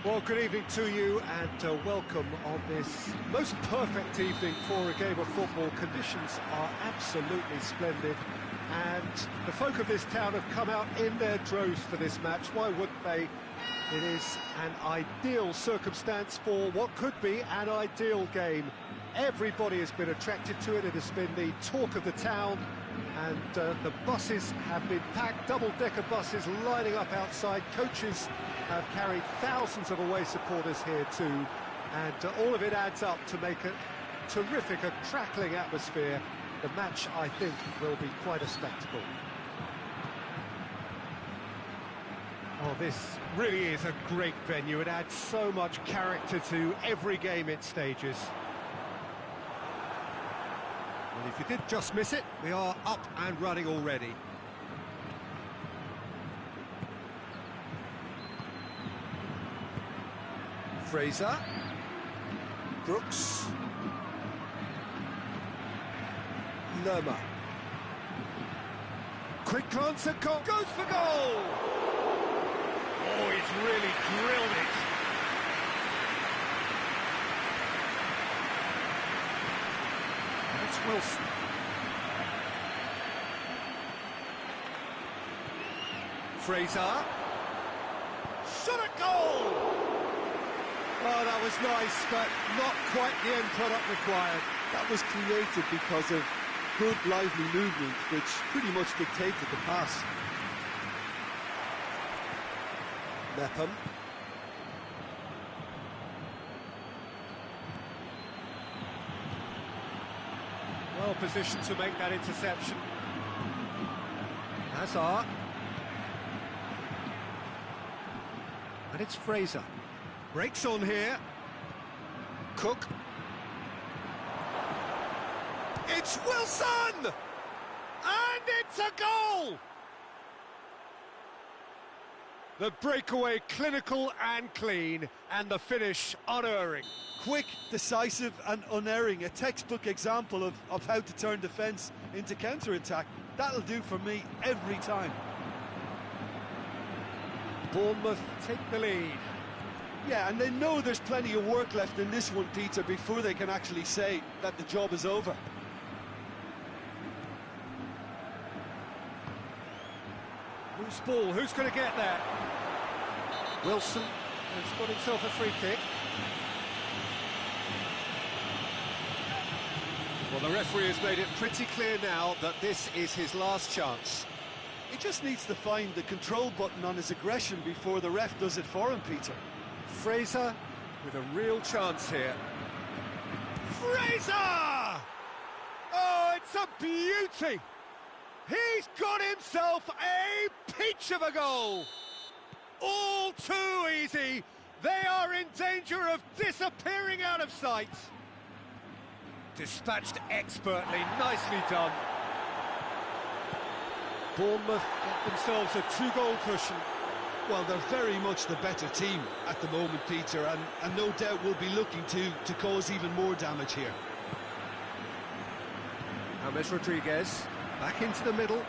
Well, good evening to you and welcome on this most perfect evening for a game of football. Conditions are absolutely splendid and the folk of this town have come out in their droves for this match. Why wouldn't they? It is an ideal circumstance for what could be an ideal game. Everybody has been attracted to it. It has been the talk of the town, and the buses have been packed, double-decker buses lining up outside. Coaches have carried thousands of away supporters here too, and all of it adds up to make a terrific, a crackling atmosphere. The match, I think, will be quite a spectacle. Oh, this really is a great venue. It adds so much character to every game it stages. Well, if you did just miss it, we are up and running already. Fraser. Brooks. Lerma. Quick glance at goal. Goes for goal! Oh, he's really drilled it. That's Wilson. Fraser. Shot at goal! Oh, that was nice, but not quite the end product required. That was created because of good, lively movement, which pretty much dictated the pass. Mepham. Well positioned to make that interception. Hazard. And it's Fraser. Breaks on here. Cook. It's Wilson! And it's a goal! The breakaway clinical and clean, and the finish unerring. Quick, decisive and unerring, a textbook example of how to turn defence into counter-attack. That'll do for me every time. Bournemouth take the lead. Yeah, and they know there's plenty of work left in this one, Peter, before they can actually say that the job is over. Loose ball, who's going to get there? Wilson has got himself a free kick. Well, the referee has made it pretty clear now that this is his last chance. He just needs to find the control button on his aggression before the ref does it for him, Peter. Fraser with a real chance here. Fraser! Oh, it's a beauty! He's got himself a peach of a goal! All too easy. They are in danger of disappearing out of sight. Dispatched expertly, nicely done. Bournemouth get themselves a two-goal cushion. Well, they're very much the better team at the moment, Peter, and no doubt will be looking to cause even more damage here. James Rodriguez, back into the middle.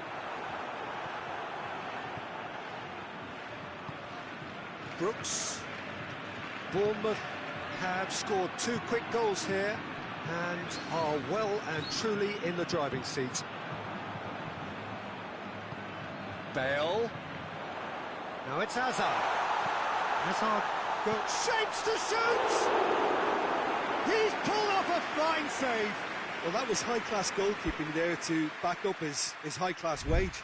Brooks. Bournemouth have scored two quick goals here and are well and truly in the driving seat. Bale. Now it's Hazard. Hazard got shapes to shoot! He's pulled off a fine save. Well, that was high-class goalkeeping there to back up his high-class wage.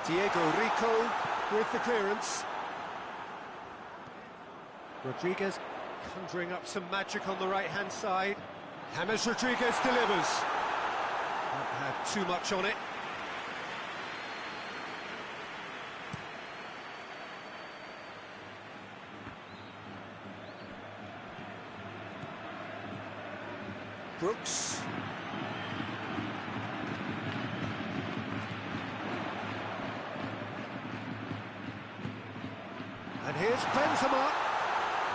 Diego Rico with the clearance. Rodriguez conjuring up some magic on the right-hand side. James Rodriguez delivers. Not had too much on it. Brooks. And here's Benzema.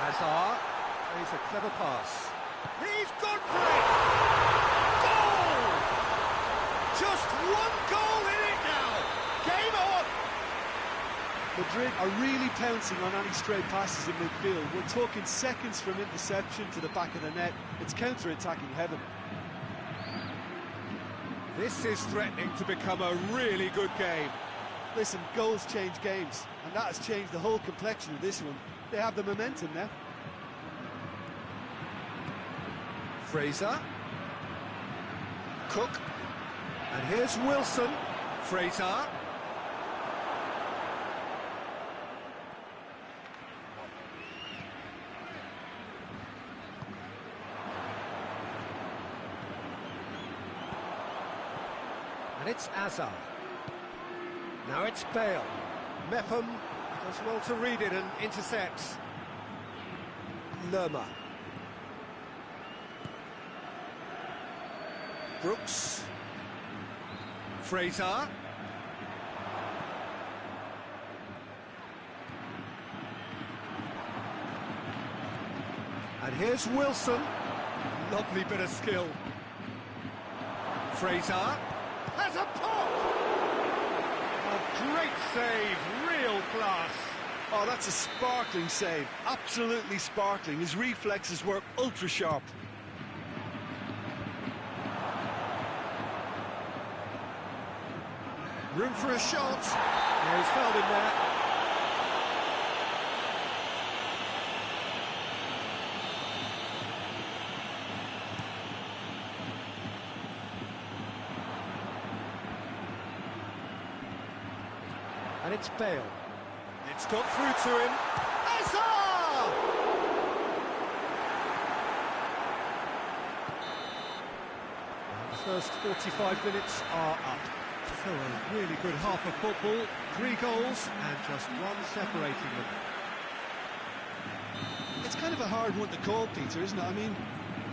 Hazard plays a clever pass. He's gone for it! Goal! Just one goal in it now! Game on! Madrid are really pouncing on any stray passes in midfield. We're talking seconds from interception to the back of the net. It's counter-attacking heaven. This is threatening to become a really good game. Listen, goals change games, and that has changed the whole complexion of this one. They have the momentum now. Fraser. Cook. And here's Wilson. Fraser. And it's Hazard. Now it's Bale. Mepham does well to read it and intercepts. Lerma. Brooks. Fraser. And here's Wilson. Lovely bit of skill. Fraser. Has a pop! A great save, real class. Oh, that's a sparkling save. Absolutely sparkling. His reflexes were ultra sharp. Room for a shot. Yeah, he's fouled him there. And it's Bale. It's got through to him. Hazard! And the first 45 minutes are up. So a really good half of football, 3 goals and just one separating them. It's kind of a hard one to call, Peter, isn't it? I mean,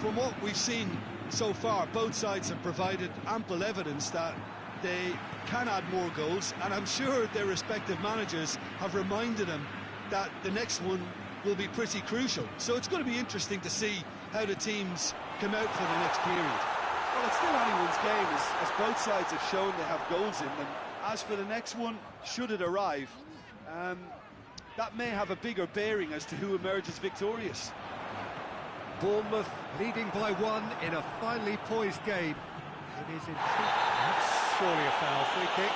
from what we've seen so far, both sides have provided ample evidence that they can add more goals, and I'm sure their respective managers have reminded them that the next one will be pretty crucial. So it's going to be interesting to see how the teams come out for the next period. Well, it's still anyone's game, as both sides have shown they have goals in them. As for the next one, should it arrive, that may have a bigger bearing as to who emerges victorious. Bournemouth leading by 1 in a finely poised game. It is in that's surely a foul. Free kick.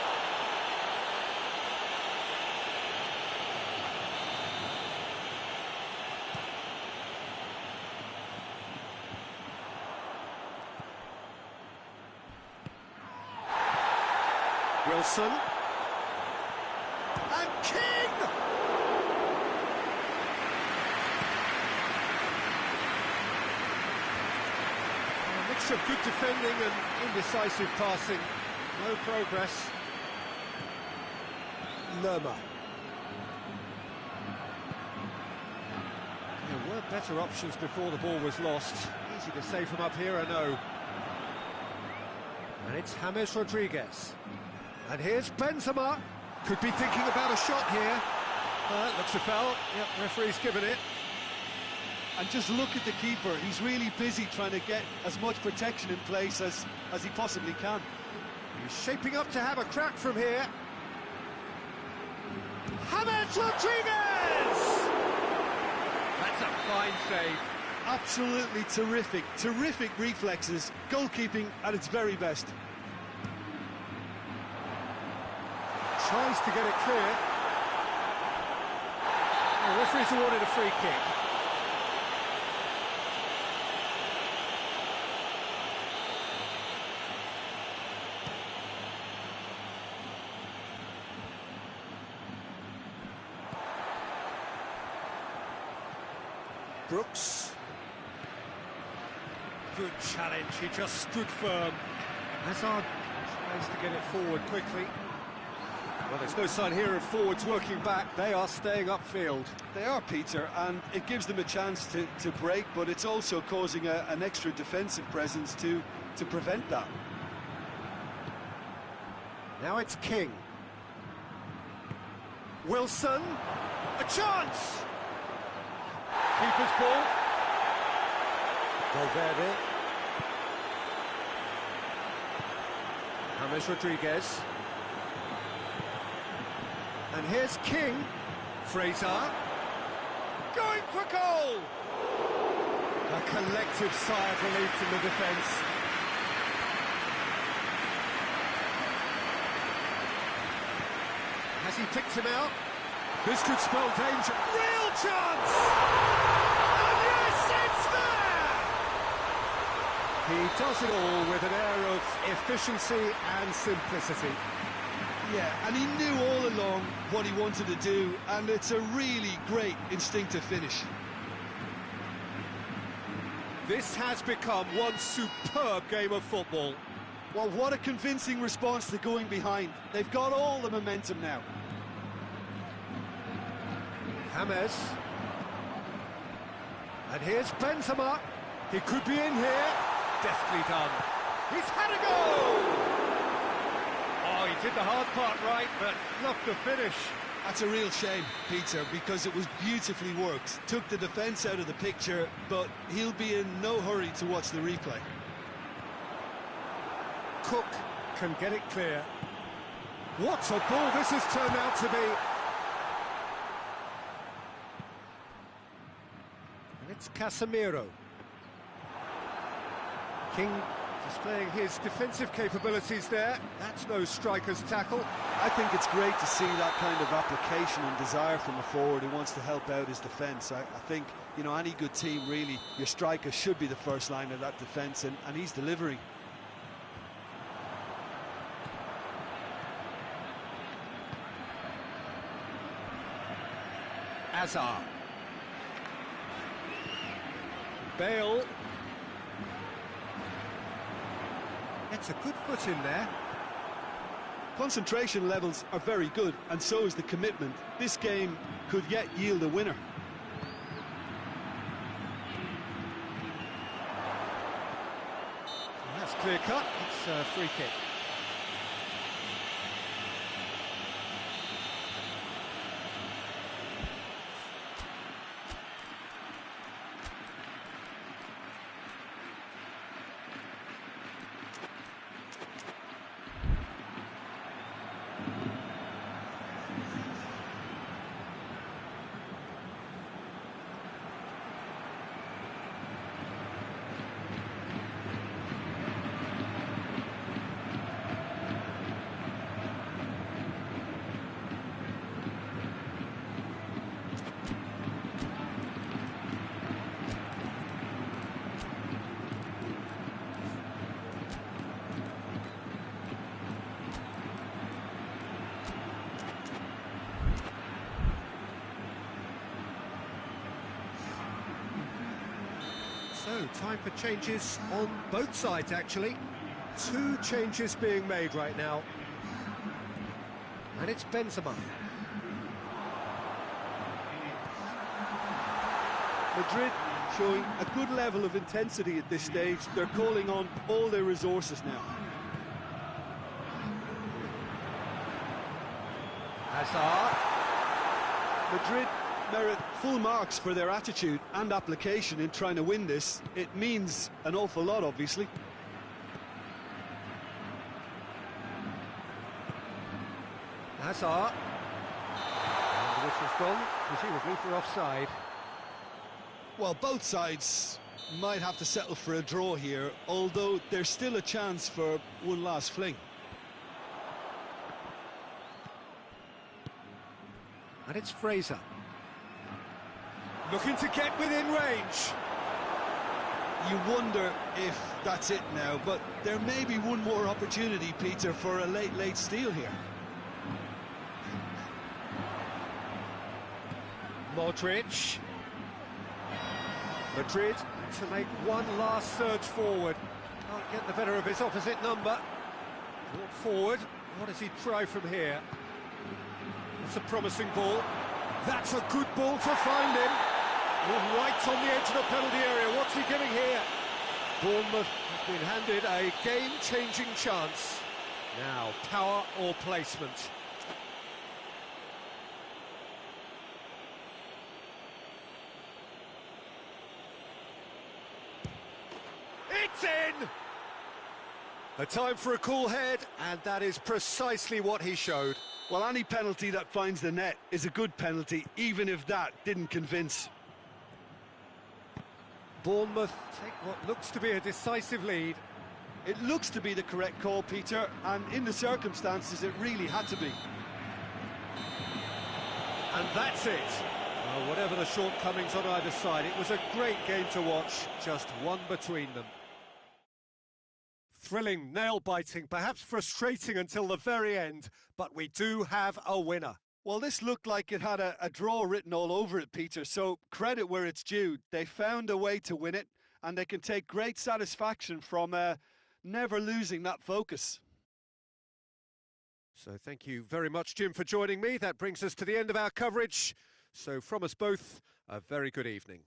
Wilson. And King! A mixture of good defending and indecisive passing. No progress. Lerma. There were better options before the ball was lost. Easy to say from up here, I know. And it's James Rodriguez. And here's Benzema. Could be thinking about a shot here. Looks a foul. Yep, referee's given it. And just look at the keeper. He's really busy trying to get as much protection in place as he possibly can. He's shaping up to have a crack from here. James Rodriguez! That's a fine save. Absolutely terrific. Terrific reflexes. Goalkeeping at its very best. Tries to get it clear. The referee's awarded a free kick. Brooks. Good challenge, he just stood firm. Hazard tries to get it forward quickly. Well, there's no sign here of forwards working back. They are staying upfield. They are, Peter, and it gives them a chance to break, but it's also causing an extra defensive presence to prevent that. Now it's King. Wilson. A chance! Keeper's ball. Valverde. James Rodriguez. And here's King. Fraser. Going for goal! A collective sigh of relief from the defence. Has he picked him out? This could spell danger. Real chance! And yes, it's there! He does it all with an air of efficiency and simplicity. Yeah, and he knew all along what he wanted to do, and it's a really great instinctive finish. This has become one superb game of football. Well, what a convincing response to going behind. They've got all the momentum now. James. And here's Benzema. He could be in here. Deftly done. He's had a goal! Oh, he did the hard part right, but fluffed the finish. That's a real shame, Peter, because it was beautifully worked. Took the defence out of the picture, but he'll be in no hurry to watch the replay. Cook can get it clear. What a ball this has turned out to be. And it's Casemiro. King displaying his defensive capabilities there. That's no striker's tackle. I think it's great to see that kind of application and desire from a forward who wants to help out his defence. I think, you know, any good team, really, your striker should be the first line of that defence, and he's delivering. Hazard. Bale. It's a good foot in there. Concentration levels are very good, and so is the commitment. This game could yet yield a winner. Well, that's clear cut. It's a free kick. So, time for changes on both sides, actually. 2 changes being made right now. And it's Benzema. Madrid showing a good level of intensity at this stage. They're calling on all their resources now. Hazard. Madrid merit full marks for their attitude and application in trying to win this. It means an awful lot, obviously. Hazard. And the whistle's gone, presumably for offside. Well, both sides might have to settle for a draw here, although there's still a chance for one last fling. And it's Fraser. Looking to get within range. You wonder if that's it now, but there may be one more opportunity, Peter, for a late steal here. Modric. Madrid to make one last surge forward. Can't get the better of his opposite number. Brought forward. What does he try from here? It's a promising ball. That's a good ball to find him. Oh, right on the edge of the penalty area. What's he giving here? Bournemouth has been handed a game-changing chance. Now, power or placement? It's in! A time for a cool head, and that is precisely what he showed. Well, any penalty that finds the net is a good penalty, even if that didn't convince. Bournemouth take what looks to be a decisive lead. It looks to be the correct call, Peter, and in the circumstances, it really had to be. And that's it. Well, whatever the shortcomings on either side, it was a great game to watch, just one between them. Thrilling, nail-biting, perhaps frustrating until the very end, but we do have a winner. Well, this looked like it had a draw written all over it, Peter, so credit where it's due. They found a way to win it, and they can take great satisfaction from never losing that focus. So thank you very much, Jim, for joining me. That brings us to the end of our coverage. So from us both, a very good evening.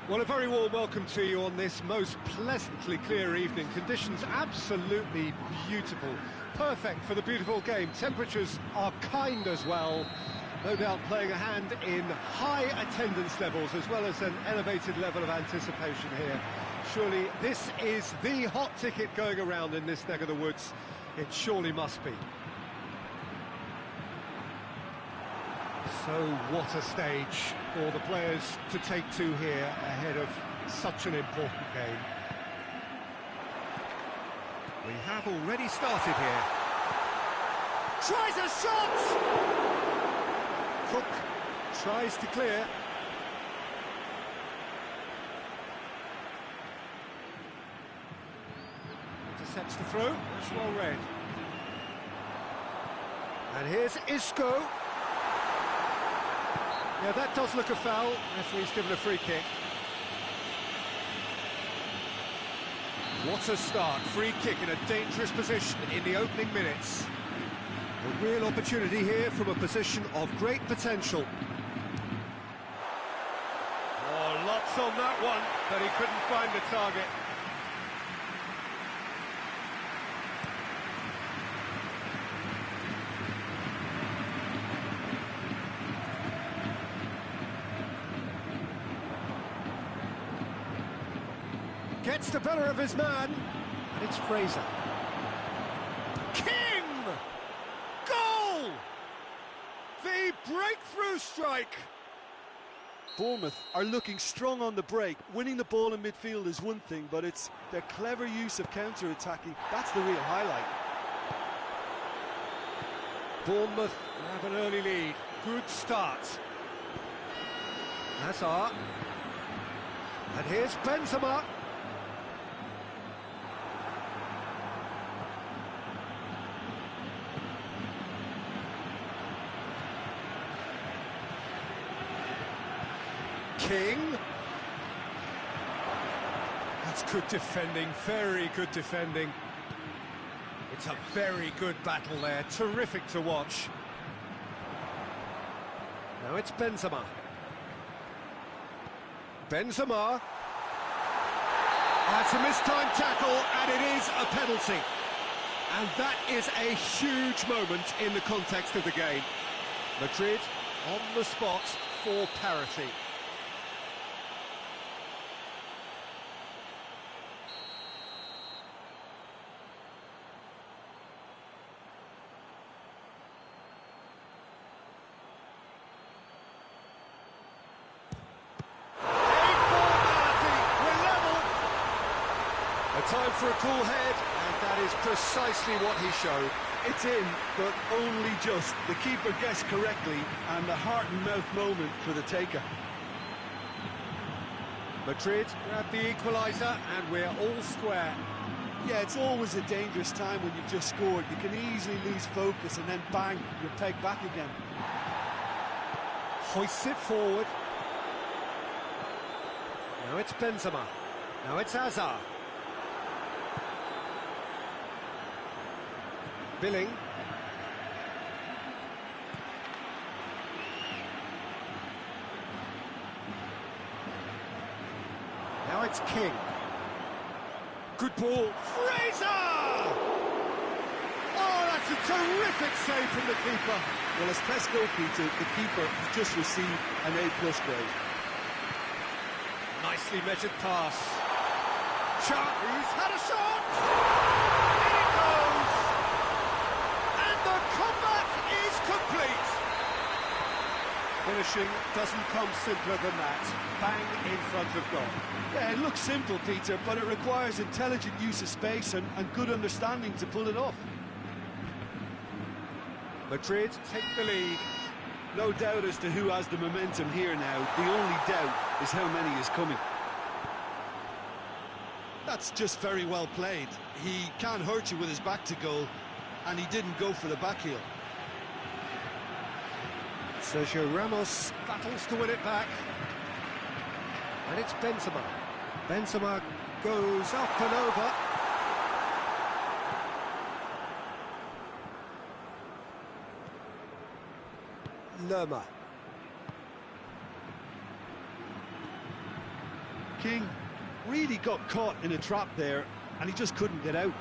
Well, a very warm welcome to you on this most pleasantly clear evening. Conditions absolutely beautiful. Perfect for the beautiful game. Temperatures are kind as well. No doubt playing a hand in high attendance levels as well as an elevated level of anticipation here. Surely this is the hot ticket going around in this neck of the woods. It surely must be. So what a stage for the players to take to here ahead of such an important game. We have already started here. Tries a shot! Cook tries to clear. Intercepts the throw, that's well read. And here's Isco. Yeah, that does look a foul. Referee's given a free kick. What a start. Free kick in a dangerous position in the opening minutes. A real opportunity here from a position of great potential. Oh, lots on that one, but he couldn't find the target. Gets the better of his man, and it's Fraser. King! Goal! The breakthrough strike! Bournemouth are looking strong on the break. Winning the ball in midfield is one thing, but it's their clever use of counter-attacking. That's the real highlight. Bournemouth have an early lead. Good start. Hazard. And here's Benzema. King. That's good defending, very good defending. It's a very good battle there, terrific to watch. Now it's Benzema. Benzema. That's a mistimed tackle, and it is a penalty. And that is a huge moment in the context of the game. Madrid on the spot for parity. Time for a cool head, and that is precisely what he showed. It's in, but only just. The keeper guessed correctly, and the heart-and-mouth moment for the taker. Madrid grab the equaliser, and we're all square. Yeah, it's always a dangerous time when you've just scored. You can easily lose focus, and then bang, you're pegged back again. Hoists it forward. Now it's Benzema. Now it's Hazard. Billing. Now it's King. Good ball. Fraser! Oh, that's a terrific save from the keeper. Well, as press goalkeeper, the keeper has just received an A+ grade. Nicely measured pass. Shot. He's had a shot! In it goes! The comeback is complete. Finishing doesn't come simpler than that. Bang in front of goal. Yeah, it looks simple, Peter, but it requires intelligent use of space and good understanding to pull it off. Madrid take the lead. No doubt as to who has the momentum here now. The only doubt is how many is coming. That's just very well played. He can't hurt you with his back to goal, and he didn't go for the back heel. Sergio Ramos battles to win it back. And it's Benzema. Benzema goes up and over. Lerma. King really got caught in a trap there, and he just couldn't get out.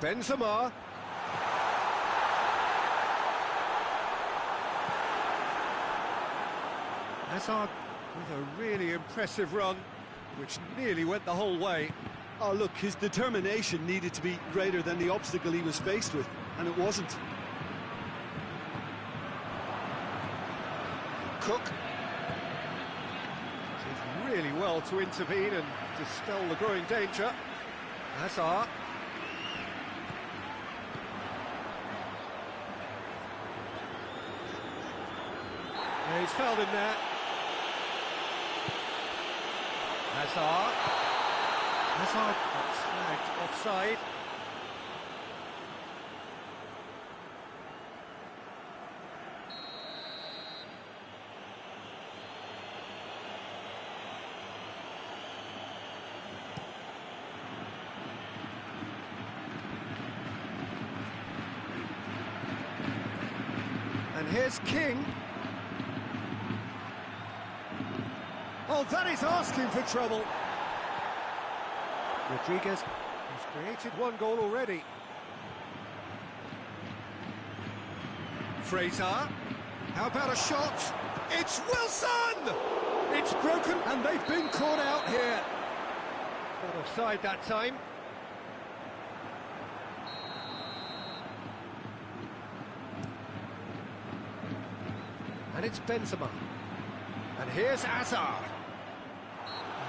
Benzema. Hazard with a really impressive run, which nearly went the whole way. Oh, look, his determination needed to be greater than the obstacle he was faced with, and it wasn't. Cook did really well to intervene and dispel the growing danger. Hazard. Yeah, he's fouled in there. Hazard. Hazard gets flagged offside. And here's King. Oh, that is asking for trouble. Rodriguez has created one goal already. Fraser. How about a shot? It's Wilson! It's broken, and they've been caught out here. Got offside that time. And it's Benzema. And here's Hazard.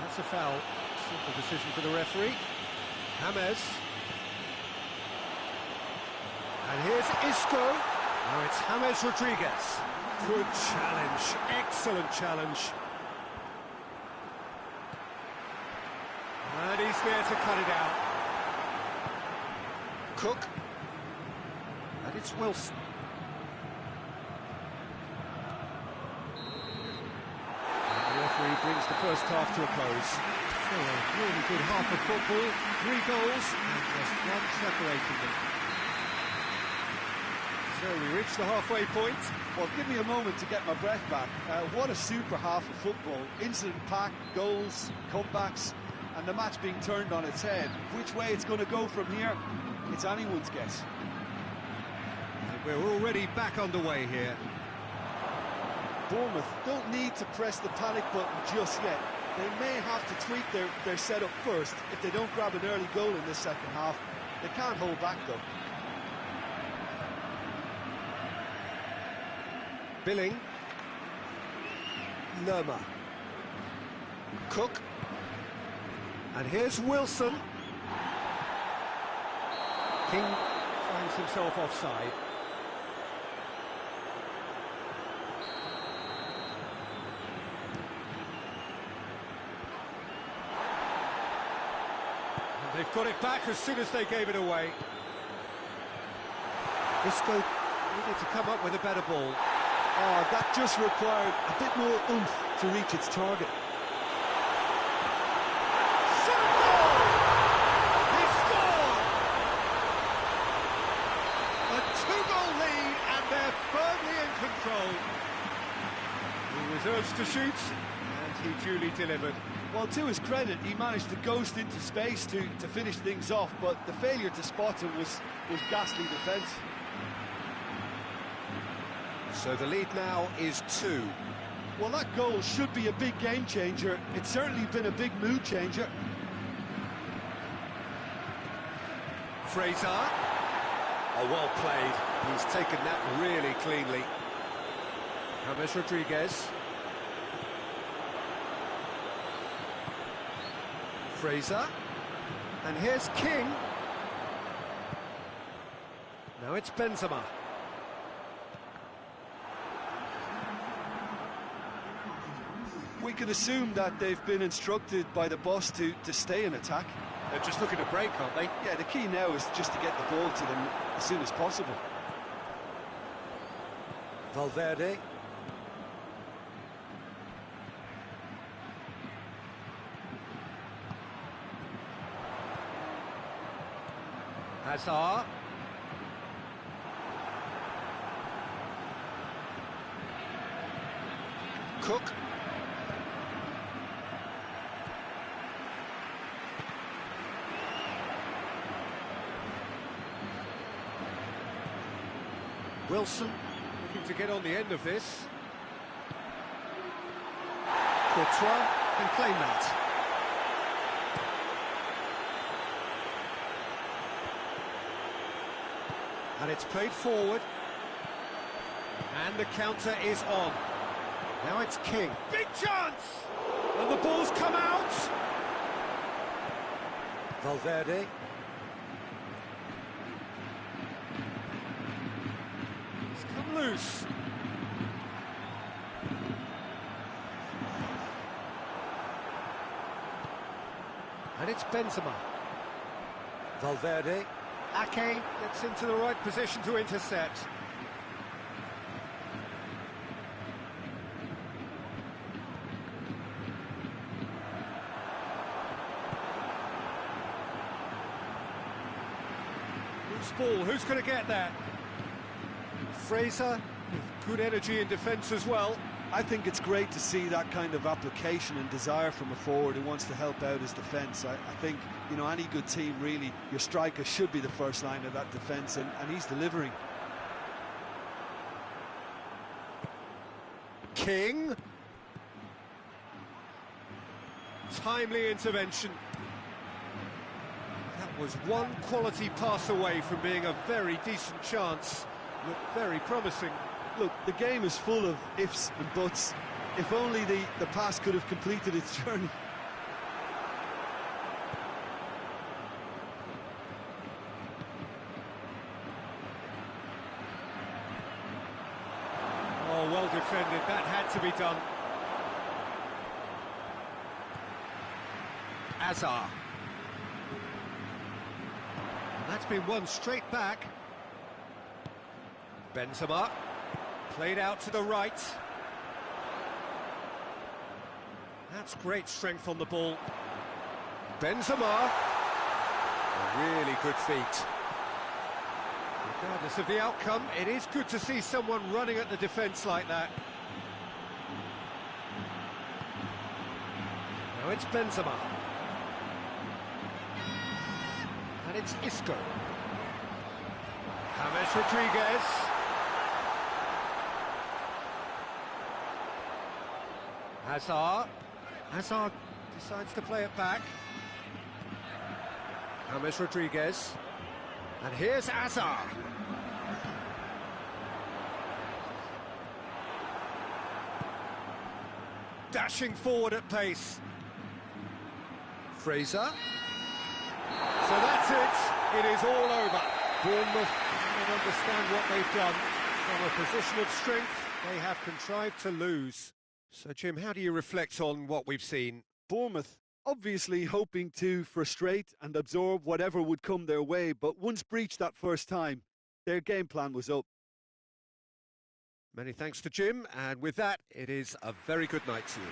That's a foul. Simple decision for the referee. James. And here's Isco. Now it's James Rodriguez. Good challenge. Excellent challenge. And he's there to cut it out. Cook. And it's Wilson. The referee brings the first half to a close. So a really good half of football, 3 goals and just one separating them. So we reach the halfway point. Well, give me a moment to get my breath back. What a super half of football. Incident-packed, goals, comebacks, and the match being turned on its head. Which way it's going to go from here, it's anyone's guess. And we're already back underway here. Bournemouth don't need to press the panic button just yet. They may have to tweak their setup first if they don't grab an early goal in this second half. They can't hold back, though. Billing. Lerma. Cook. And here's Wilson. King finds himself offside. And they've got it back as soon as they gave it away. Isco needed to come up with a better ball. Oh, that just required a bit more oomph to reach its target. He scored! A 2-goal lead, and they're firmly in control. He was urged to shoot, and he duly delivered. Well, to his credit, he managed to ghost into space to finish things off, but the failure to spot him was ghastly defence. So the lead now is 2. Well, that goal should be a big game changer. It's certainly been a big mood changer. Fraser. Oh, well played. He's taken that really cleanly. James Rodriguez. Fraser. And here's King. Now it's Benzema. We can assume that they've been instructed by the boss to stay in attack. They're just looking to break, aren't they? Yeah, the key now is just to get the ball to them as soon as possible. Valverde. Hazard. Cook. Wilson looking to get on the end of this. Courtois can claim that. And it's played forward. And the counter is on. Now it's King. Big chance! And the ball's come out. Valverde. It's come loose. And it's Benzema. Valverde. Ake gets into the right position to intercept. Loose ball, who's going to get that? Fraser with good energy in defence as well. I think it's great to see that kind of application and desire from a forward who wants to help out his defence. I think, you know, any good team, really, your striker should be the first line of that defence, and he's delivering. King. Timely intervention. That was one quality pass away from being a very decent chance. Looked very promising. Look, the game is full of ifs and buts. If only the pass could have completed its journey. Oh, well defended. That had to be done. Hazard. And that's been won straight back. Benzema. Played out to the right. That's great strength on the ball. Benzema. A really good feat. Regardless of the outcome, it is good to see someone running at the defence like that. Now it's Benzema. And it's Isco. James Rodriguez. Hazard decides to play it back. James Rodriguez. And here's Hazard. Dashing forward at pace. Fraser. So that's it. It is all over. Bournemouth don't understand what they've done. From a position of strength, they have contrived to lose. So, Jim, how do you reflect on what we've seen? Bournemouth obviously hoping to frustrate and absorb whatever would come their way, but once breached that first time, their game plan was up. Many thanks to Jim, and with that, it is a very good night to you.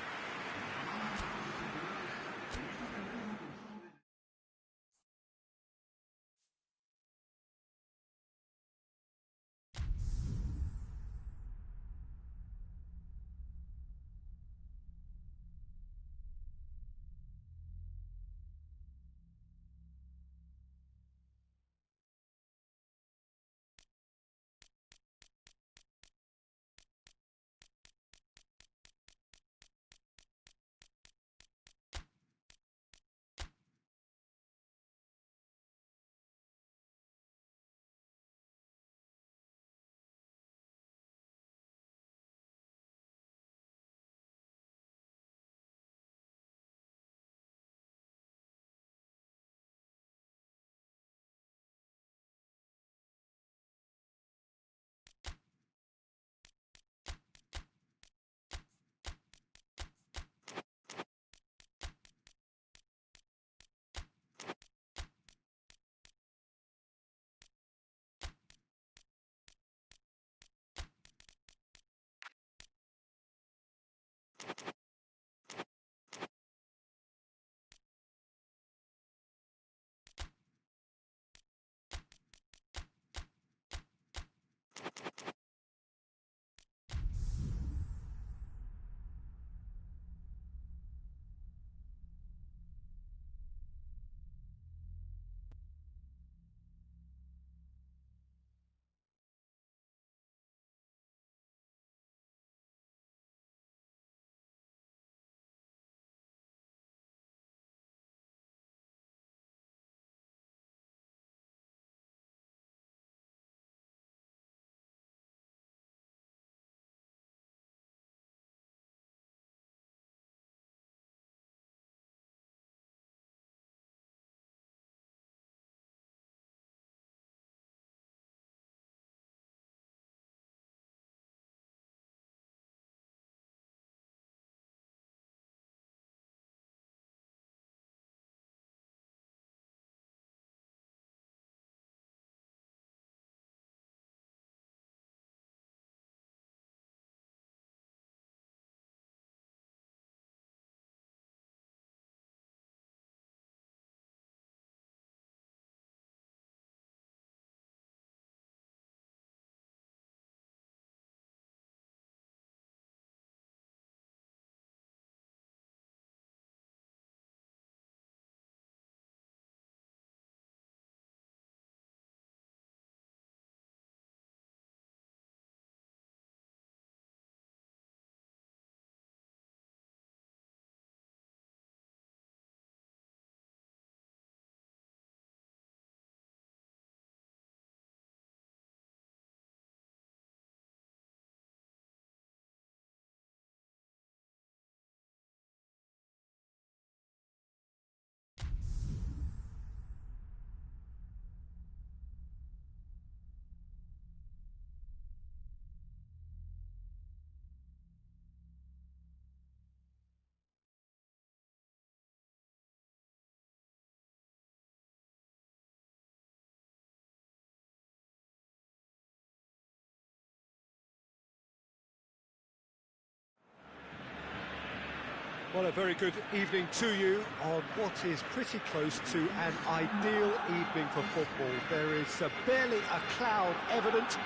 Well, a very good evening to you on what is pretty close to an ideal evening for football. There is barely a cloud evident.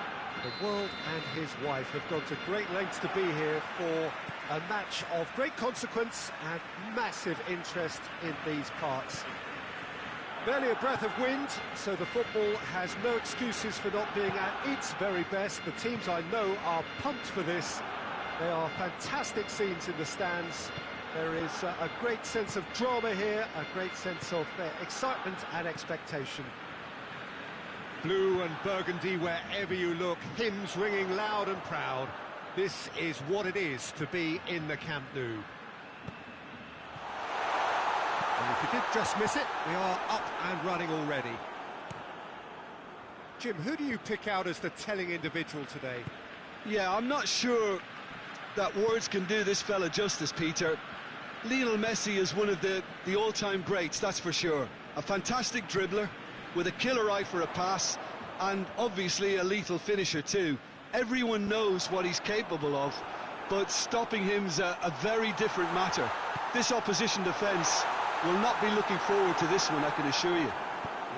The world and his wife have gone to great lengths to be here for a match of great consequence and massive interest in these parts. Barely a breath of wind, so the football has no excuses for not being at its very best. The teams I know are pumped for this. There are fantastic scenes in the stands. There is a great sense of drama here, a great sense of excitement and expectation. Blue and burgundy wherever you look, hymns ringing loud and proud. This is what it is to be in the Camp Nou. And if you did just miss it, we are up and running already. Jim, who do you pick out as the telling individual today? Yeah, I'm not sure that words can do this fella justice, Peter. Lionel Messi is one of the all-time greats, that's for sure. A fantastic dribbler, with a killer eye for a pass, and obviously a lethal finisher too. Everyone knows what he's capable of, but stopping him's a very different matter. This opposition defence will not be looking forward to this one, I can assure you.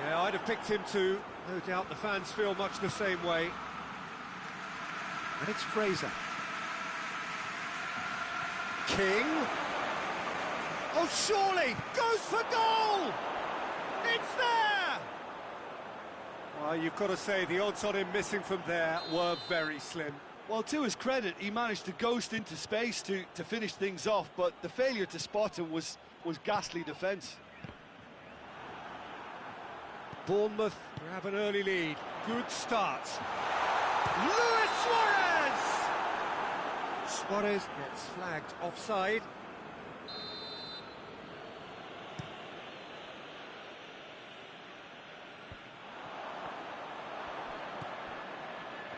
Yeah, I'd have picked him too. No doubt the fans feel much the same way. And it's Fraser. King. Oh, surely! Goes for goal! It's there! Well, you've got to say, the odds on him missing from there were very slim. Well, to his credit, he managed to ghost into space to finish things off, but the failure to spot him was ghastly defence. Bournemouth grab an early lead. Good start. Luis Suarez! Suarez gets flagged offside.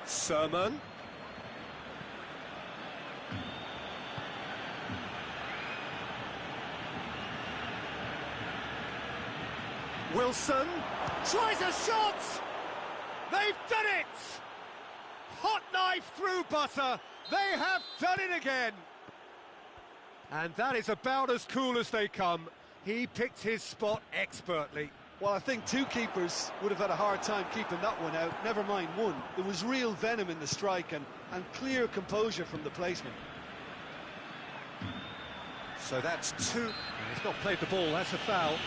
Sermon. Wilson tries a shot! They've done it! Hot knife through butter. They have done it again. And that is about as cool as they come. He picked his spot expertly. Well, I think two keepers would have had a hard time keeping that one out, never mind one. There was real venom in the strike and clear composure from the placement. So that's two. He's not played the ball, that's a foul.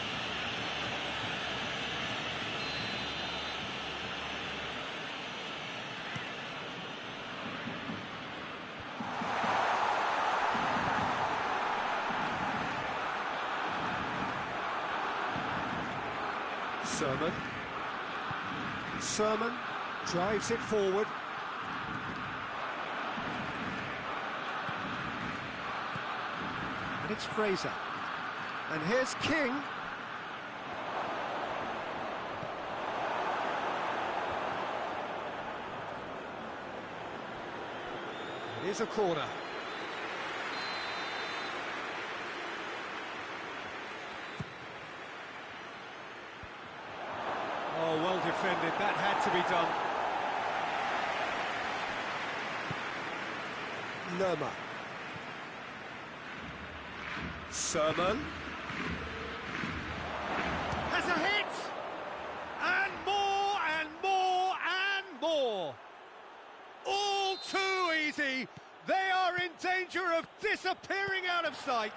Sermon drives it forward. And it's Fraser. And here's King. It is a corner. Oh, well defended. That had to be done. Lerma. Sermon. Has a hit! And more, and more, and more! All too easy! They are in danger of disappearing out of sight!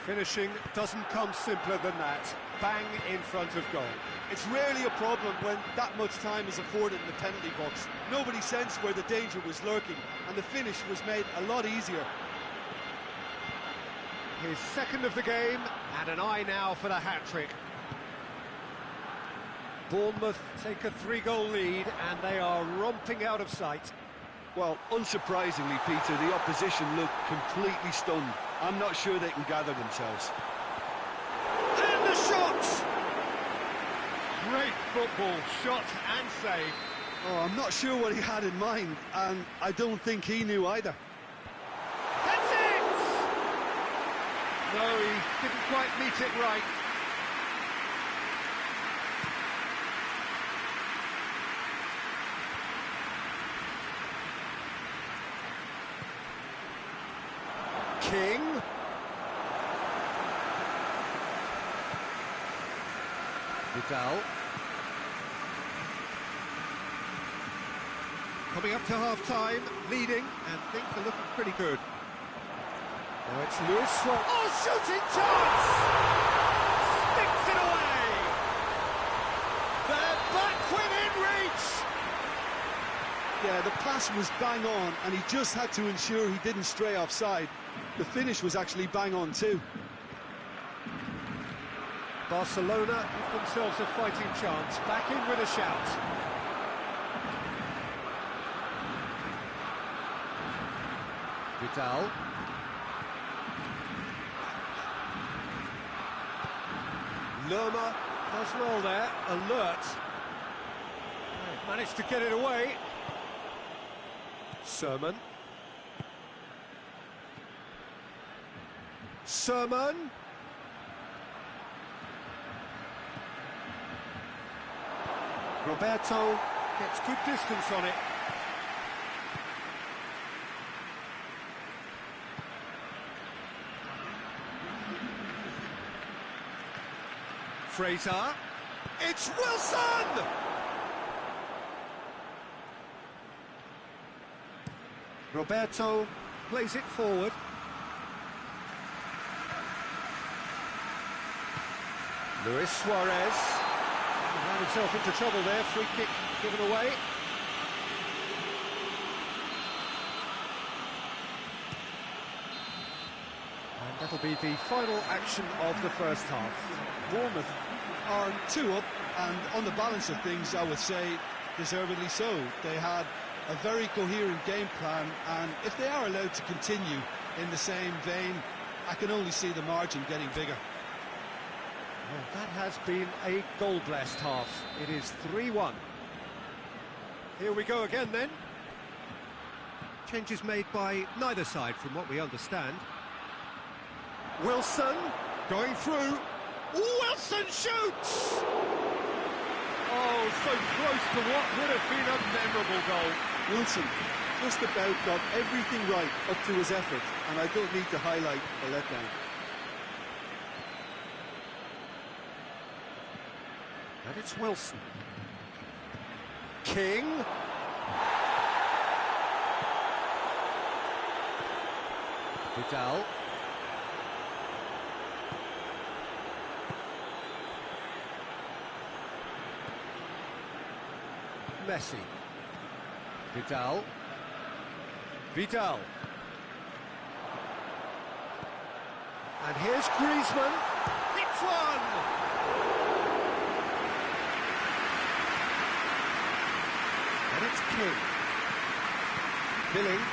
Finishing doesn't come simpler than that. Bang in front of goal. It's rarely a problem when that much time is afforded in the penalty box. Nobody sensed where the danger was lurking, and the finish was made a lot easier. His second of the game, and an eye now for the hat-trick. Bournemouth take a 3-goal lead, and they are romping out of sight. Well, unsurprisingly, Peter, the opposition look completely stunned. I'm not sure they can gather themselves. And the shot! Great football, shot and save. Oh, I'm not sure what he had in mind, and I don't think he knew either. That's it! No, he didn't quite meet it right. King. Vidal. Coming up to half-time, leading, and things are looking pretty good. Now it's Luis Suarez. Oh, shooting chance! Sticks it away! They're back within reach! Yeah, the pass was bang on, and he just had to ensure he didn't stray offside. The finish was actually bang on too. Barcelona give themselves a fighting chance, back in with a shout. Vidal. Lerma does well there, alert. They've managed to get it away. Sermon. Sermon. Roberto gets good distance on it. Fraser. It's Wilson! Roberto plays it forward. Luis Suarez. He ran himself into trouble there, free kick given away. And that'll be the final action of the first half. Bournemouth are 2 up, and on the balance of things, I would say deservedly so. They had a very coherent game plan, and if they are allowed to continue in the same vein, I can only see the margin getting bigger. Well, that has been a goal-blessed half. It is 3-1. Here we go again then. Changes made by neither side from what we understand. Wilson going through. Wilson shoots! Oh, so close to what would have been a memorable goal. Wilson just about got everything right up to his effort, and I don't need to highlight the letdown. And it's Wilson. King. Vidal. Messi. Vidal. Vidal. And here's Griezmann. It's one! And it's King. Billing.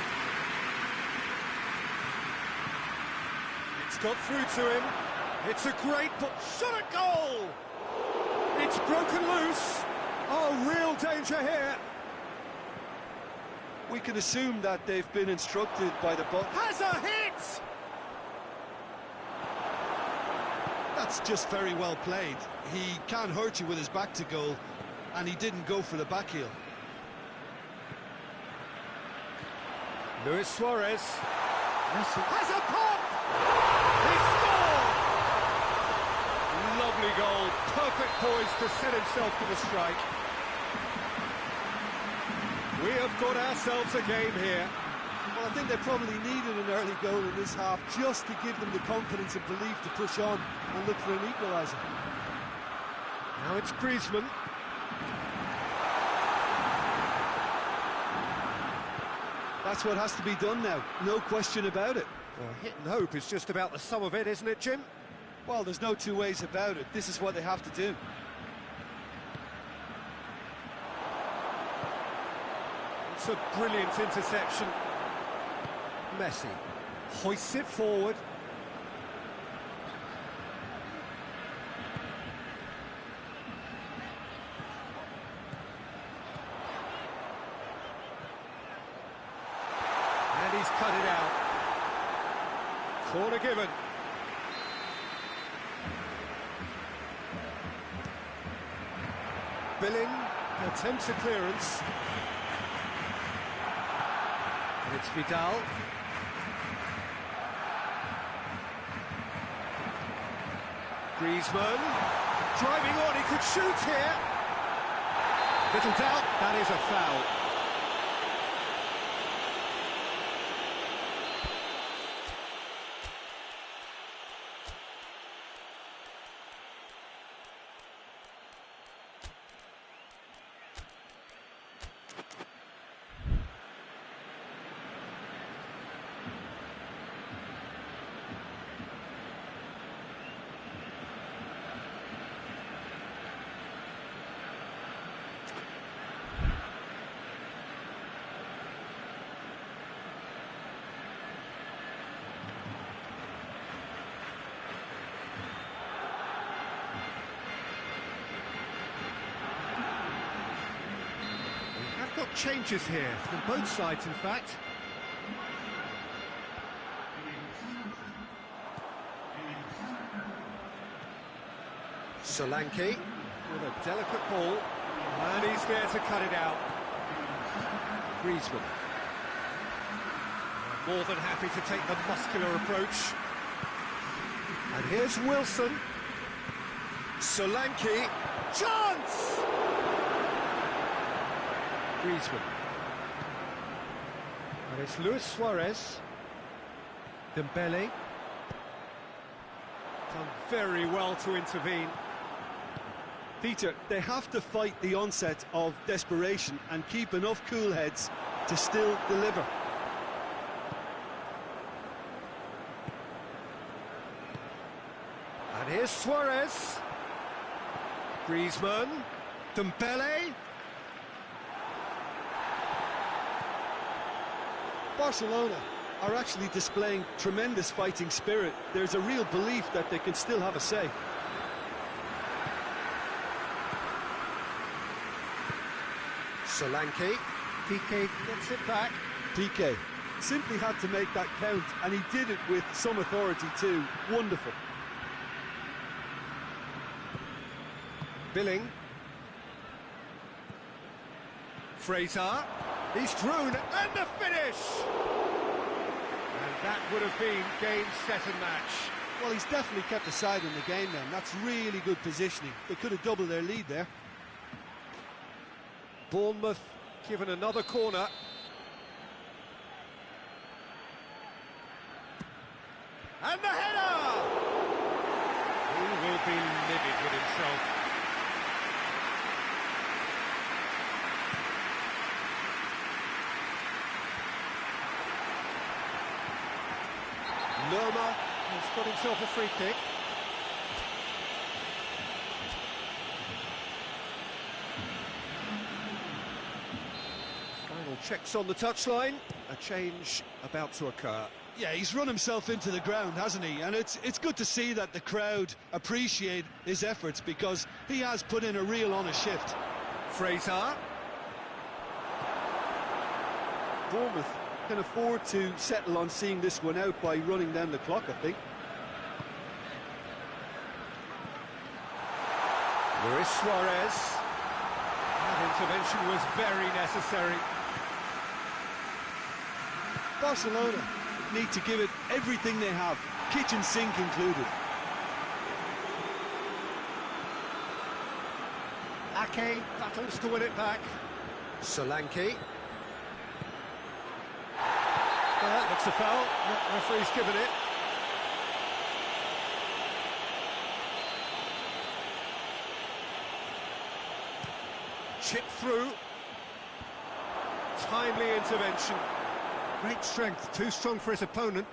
It's got through to him. It's a great shot at goal! It's broken loose. Oh, real danger here. We can assume that they've been instructed by the ball. Has a hit! That's just very well played. He can't hurt you with his back to goal, and he didn't go for the back heel. Luis Suarez. Messi has a pop! He scored! Lovely goal. Perfect poise to set himself to the strike. We have got ourselves a game here. Well, I think they probably needed an early goal in this half just to give them the confidence and belief to push on and look for an equaliser. Now it's Griezmann. That's what has to be done now, no question about it. Well, hit and hope is just about the sum of it, isn't it, Jim? Well, there's no two ways about it. This is what they have to do. It's a brilliant interception. Messi hoists it forward. And he's cut it out. Corner given. Billing attempts a clearance. And it's Vidal. Griezmann, driving on, he could shoot here. Little doubt, that is a foul. Got changes here from both sides, in fact. Solanke with a delicate ball, and he's there to cut it out. Griezmann. More than happy to take the muscular approach. And here's Wilson. Solanke. Chance! Griezmann. And it's Luis Suarez. Dembele. Done very well to intervene. Peter, they have to fight the onset of desperation and keep enough cool heads to still deliver. And here's Suarez. Griezmann. Dembele. Barcelona are actually displaying tremendous fighting spirit. There's a real belief that they can still have a say. Solanke. Piqué gets it back. Piqué simply had to make that count, and he did it with some authority too. Wonderful. Billing. Fraser. He's through, and the finish! And that would have been game, set and match. Well, he's definitely kept the side in the game then. That's really good positioning. They could have doubled their lead there. Bournemouth given another corner. And the header! He will be livid with himself. Lerma has got himself a free kick. Final checks on the touchline. A change about to occur. Yeah, he's run himself into the ground, hasn't he? And it's good to see that the crowd appreciate his efforts, because he has put in a real honest shift. Fraser. Bournemouth can afford to settle on seeing this one out by running down the clock, I think. Luis Suarez. That intervention was very necessary. Barcelona need to give it everything they have, kitchen sink included. Ake battles to win it back. Solanke. That looks a foul. The referee's given it. Chip through. Timely intervention. Great strength, too strong for his opponent.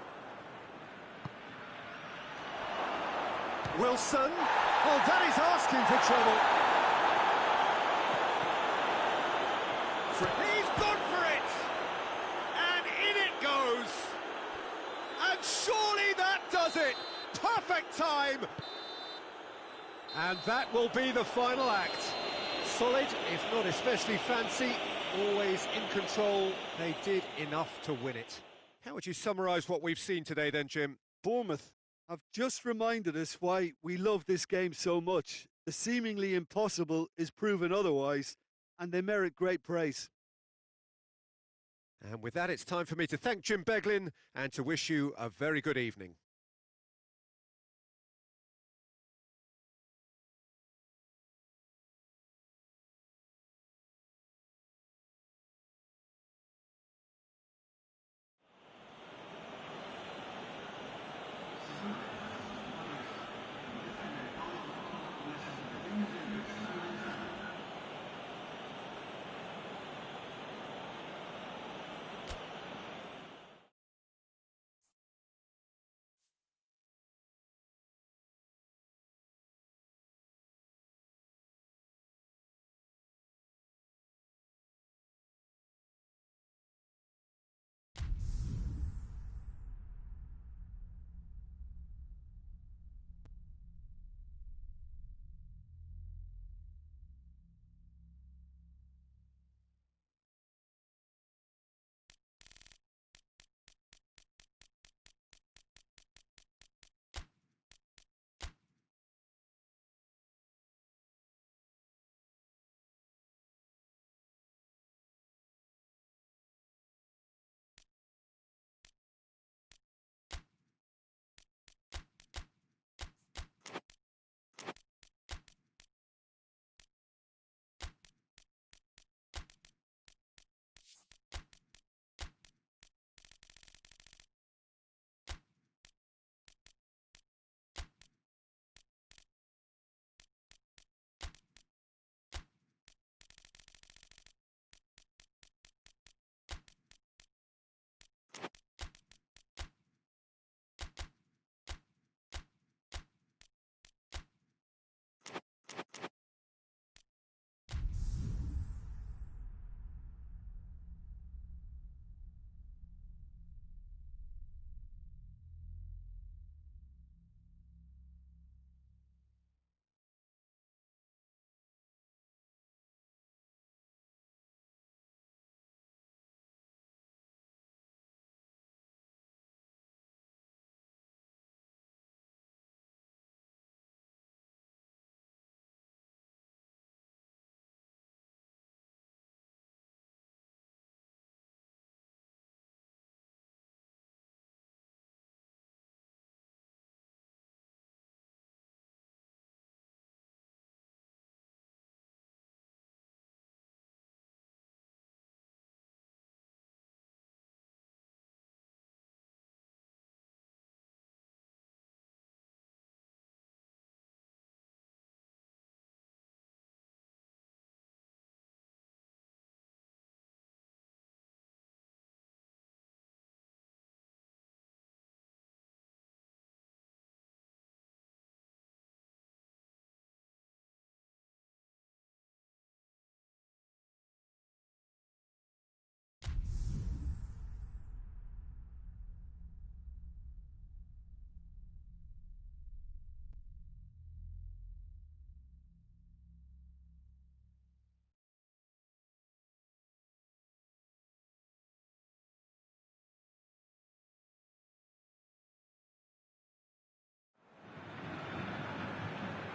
Wilson. Oh, that is asking for trouble. He's gone for it! And in it goes! And surely that does it! Perfect time! And that will be the final act. Solid, if not especially fancy, always in control. They did enough to win it. How would you summarise what we've seen today then, Jim? Bournemouth have just reminded us why we love this game so much. The seemingly impossible is proven otherwise, and they merit great praise. And with that, it's time for me to thank Jim Beglin and to wish you a very good evening.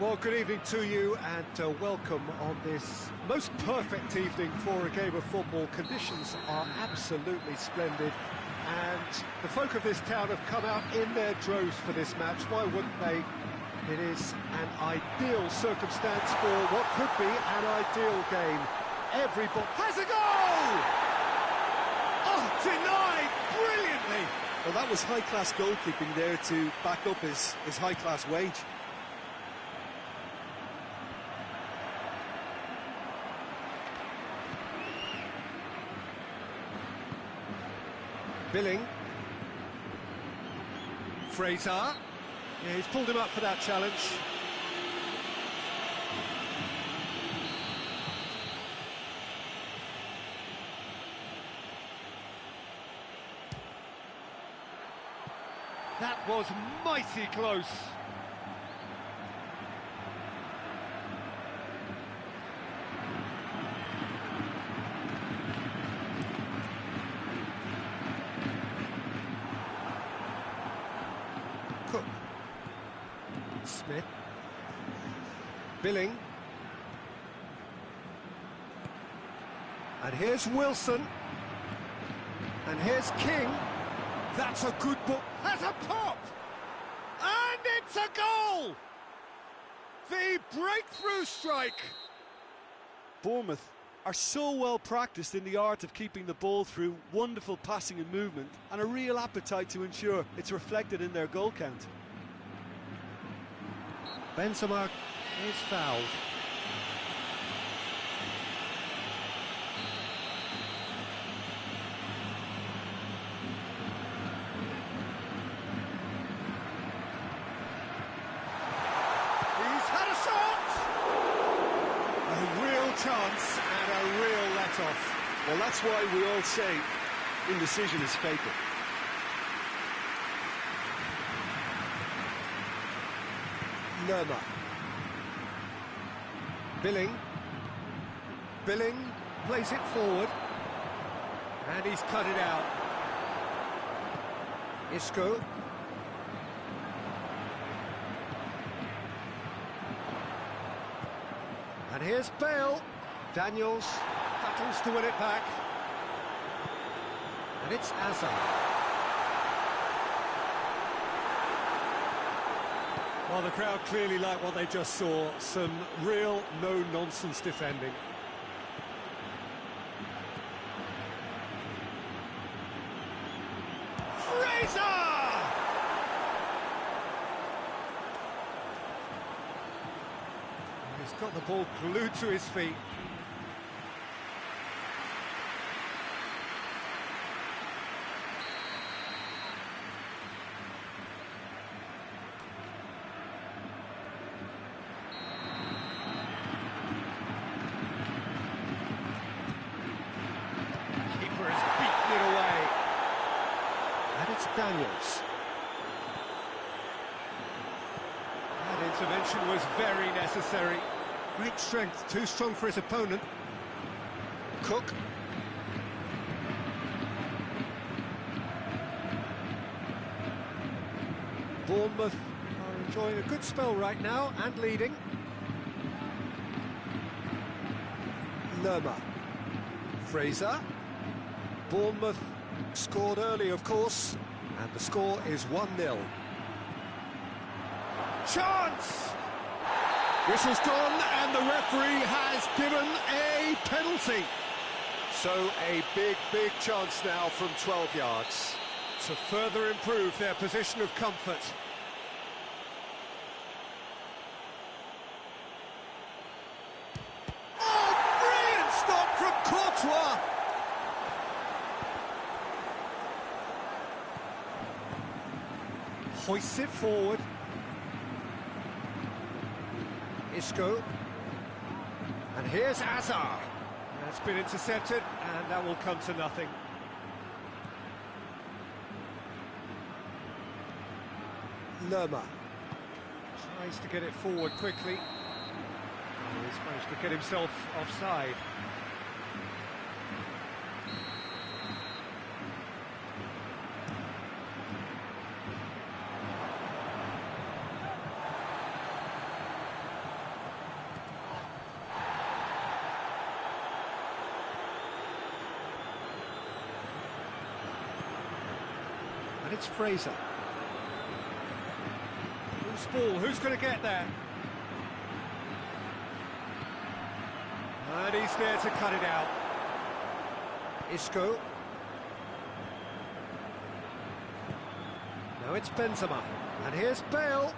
Well, good evening to you and welcome on this most perfect evening for a game of football. Conditions are absolutely splendid and the folk of this town have come out in their droves for this match. Why wouldn't they? It is an ideal circumstance for what could be an ideal game. Everybody has a goal! Oh, denied brilliantly! Well, that was high-class goalkeeping there to back up his high-class wage. Billing. Fraser. Yeah, he's pulled him up for that challenge. That was mighty close. Cook. Smith. Billing. And here's Wilson. And here's King. That's a good ball. Has a pop! And it's a goal! The breakthrough strike! Bournemouth are so well practiced in the art of keeping the ball through wonderful passing and movement, and a real appetite to ensure it's reflected in their goal count. Benzema is fouled. He's had a shot! A real chance and a real let-off. Well, that's why we all say indecision is fatal. Lerma. Billing. Billing plays it forward. And he's cut it out. Isco. And here's Bale. Daniels battles to win it back. And it's Azar. Well, the crowd clearly like what they just saw. Some real no-nonsense defending. Fraser! He's got the ball glued to his feet. Keeper has beaten it away. And it's Daniels. That intervention was very necessary. Great strength, too strong for his opponent. Cook. Bournemouth are enjoying a good spell right now and leading. Lerma. Fraser. Bournemouth scored early, of course, and the score is 1-0. Chance! Whistle's gone, and the referee has given a penalty. So a big chance now from 12 yards to further improve their position of comfort. Oh, brilliant stop from Courtois! Hoists it forward. Isco. And here's Azar. That's been intercepted, and that will come to nothing. Lerma tries to get it forward quickly. Oh, he's managed to get himself offside. it's Fraser. Loose ball, who's going to get there? And he's there to cut it out. Isco. Now it's Benzema. And here's Bale.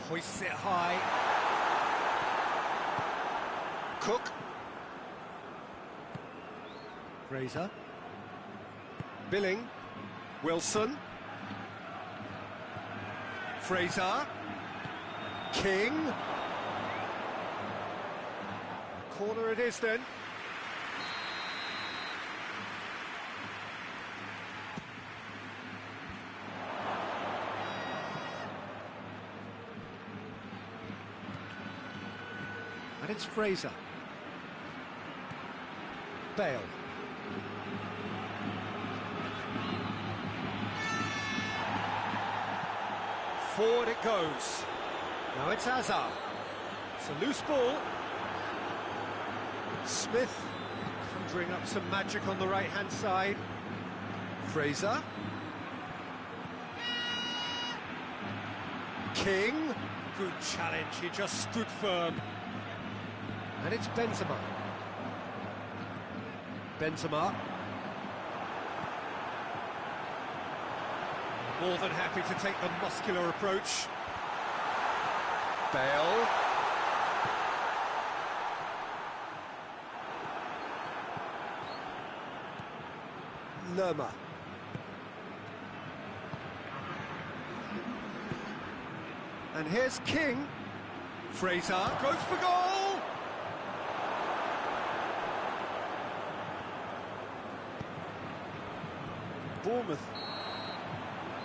Hoists it high. Cook. Fraser. Billing. Wilson. Fraser. King. Corner it is then. And it's Fraser. Bale. Forward it goes. Now it's Hazard. It's a loose ball. Smith conjuring up some magic on the right-hand side. Fraser. King. Good challenge, he just stood firm. And it's Benzema. Benzema. More than happy to take the muscular approach. Bale. Lerma. And here's King. Fraser goes for goal! Bournemouth.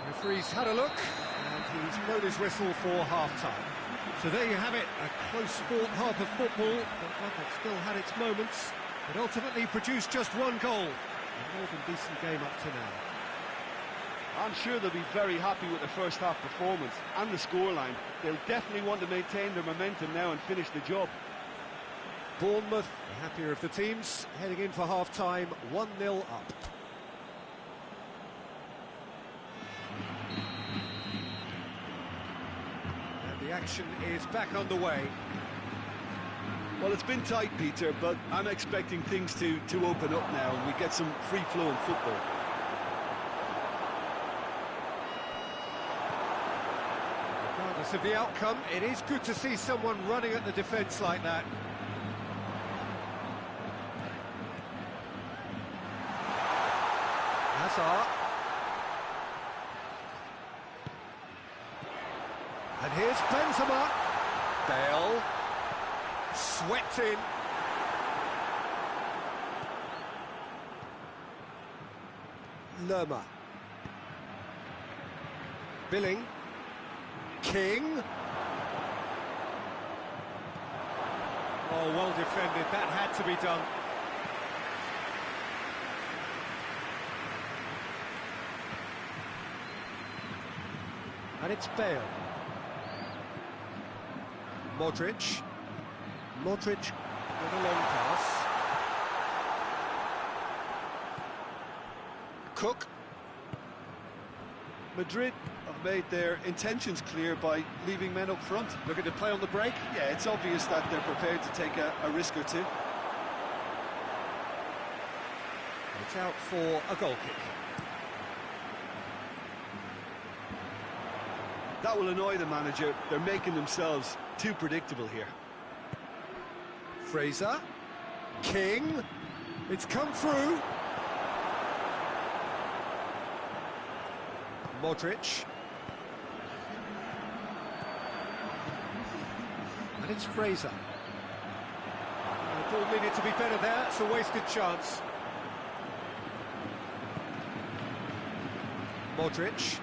Referee's had a look, and he's blown his whistle for half-time. So there you have it, a close-fought half of football, but one that still had its moments. It ultimately produced just one goal. A more than decent game up to now. I'm sure they'll be very happy with the first half performance and the scoreline. They'll definitely want to maintain their momentum now and finish the job. Bournemouth, the happier of the teams, heading in for half-time, 1-0 up. And the action is back underway. Well, it's been tight, Peter, but I'm expecting things to open up now and we get some free-flowing football. Regardless of the outcome, it is good to see someone running at the defence like that. Hazard. And here's Benzema. Bale. Swept in. Lerma. Billing. King. Oh, well defended. That had to be done. And it's Bale. Modric. Modric with a long pass. Cook. Madrid have made their intentions clear by leaving men up front. Looking to play on the break. Yeah, it's obvious that they're prepared to take a risk or two. It's out for a goal kick. That will annoy the manager. They're making themselves too predictable here. Fraser. King. It's come through. Modric. And it's Fraser. The ball needed to be better there. It's a wasted chance. Modric.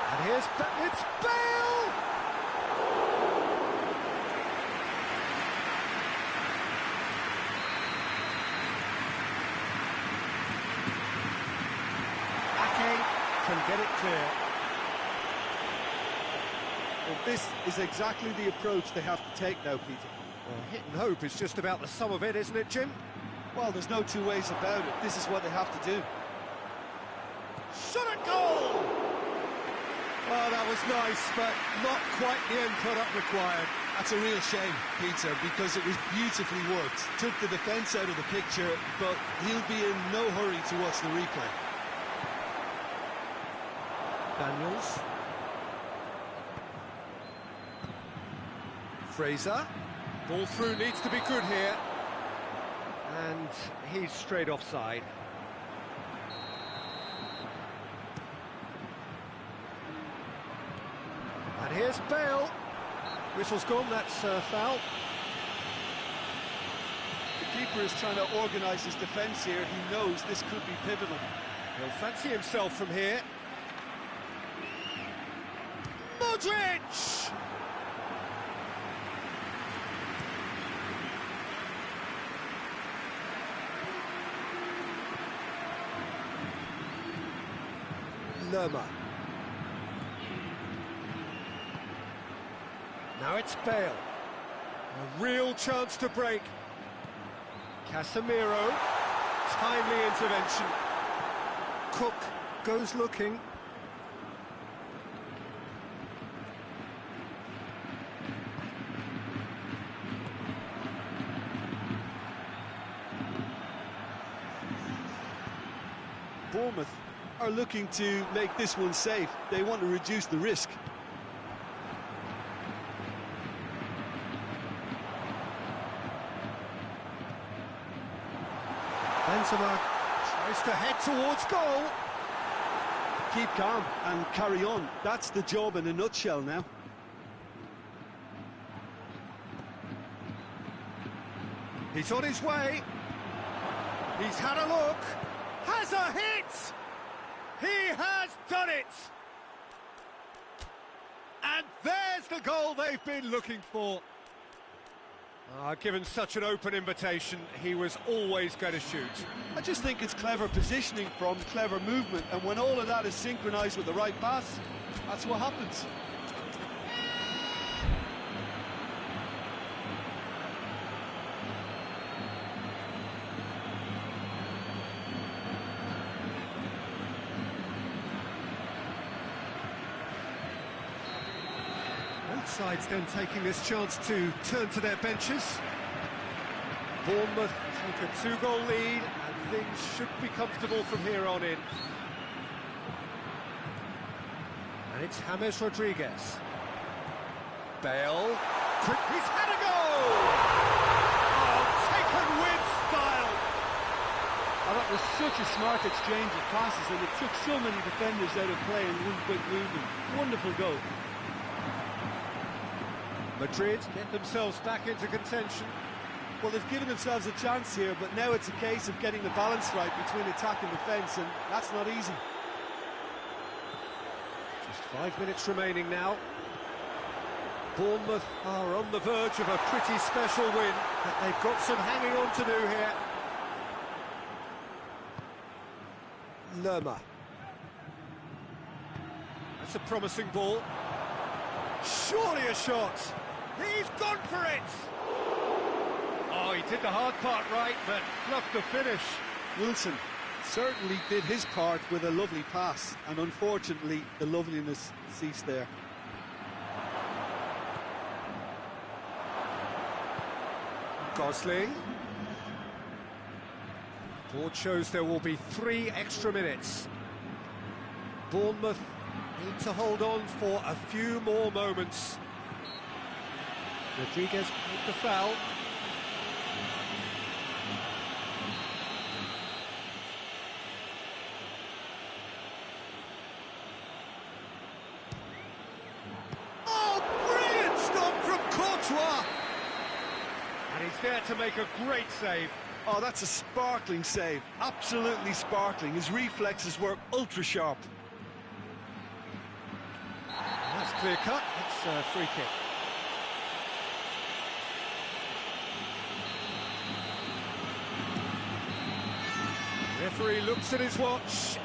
And here's it's Bale! Ake can get it clear. Well, this is exactly the approach they have to take now, Peter. Well, hit and hope is just about the sum of it, isn't it, Jim? Well, there's no two ways about it. This is what they have to do. Shot at goal! Oh, that was nice, but not quite the end product required. That's a real shame, Peter, because it was beautifully worked. Took the defence out of the picture, but he'll be in no hurry to watch the replay. Daniels. Fraser. Ball through needs to be good here. And he's straight offside. And here's Bale. Whistle's gone, that's foul. The keeper is trying to organise his defence here. He knows this could be pivotal. He'll fancy himself from here. Modric! Lerma. Now it's Bale. A real chance to break. Casemiro. Timely intervention. Cook goes looking. Bournemouth are looking to make this one safe. They want to reduce the risk. Benzema tries to head towards goal. Keep calm and carry on. That's the job in a nutshell now. He's on his way. He's had a look. Has a hit! He has done it! And there's the goal they've been looking for. Given such an open invitation, he was always going to shoot. I just think it's clever positioning from clever movement, and when all of that is synchronised with the right pass, that's what happens. Both sides then taking this chance to turn to their benches. Bournemouth take a two-goal lead, and things should be comfortable from here on in. And it's James Rodriguez. Bale. Quick, he's had a goal! Oh, taken with style! Oh, that was such a smart exchange of passes, and it took so many defenders out of play in one quick movement. Wonderful goal. Madrid get themselves back into contention. Well, they've given themselves a chance here, but now it's a case of getting the balance right between attack and defence, and that's not easy. Just 5 minutes remaining now. Bournemouth are on the verge of a pretty special win, but they've got some hanging on to do here. Lerma. That's a promising ball. Surely a shot. He's gone for it. Oh, he did the hard part right, but fluffed the finish. Wilson certainly did his part with a lovely pass, and unfortunately the loveliness ceased there. Gosling. Board shows there will be 3 extra minutes. Bournemouth need to hold on for a few more moments. Rodriguez made the foul. Oh, brilliant stop from Courtois! And he's there to make a great save. Oh, that's a sparkling save. Absolutely sparkling. His reflexes were ultra sharp. That's clear cut. It's a free kick. Referee looks at his watch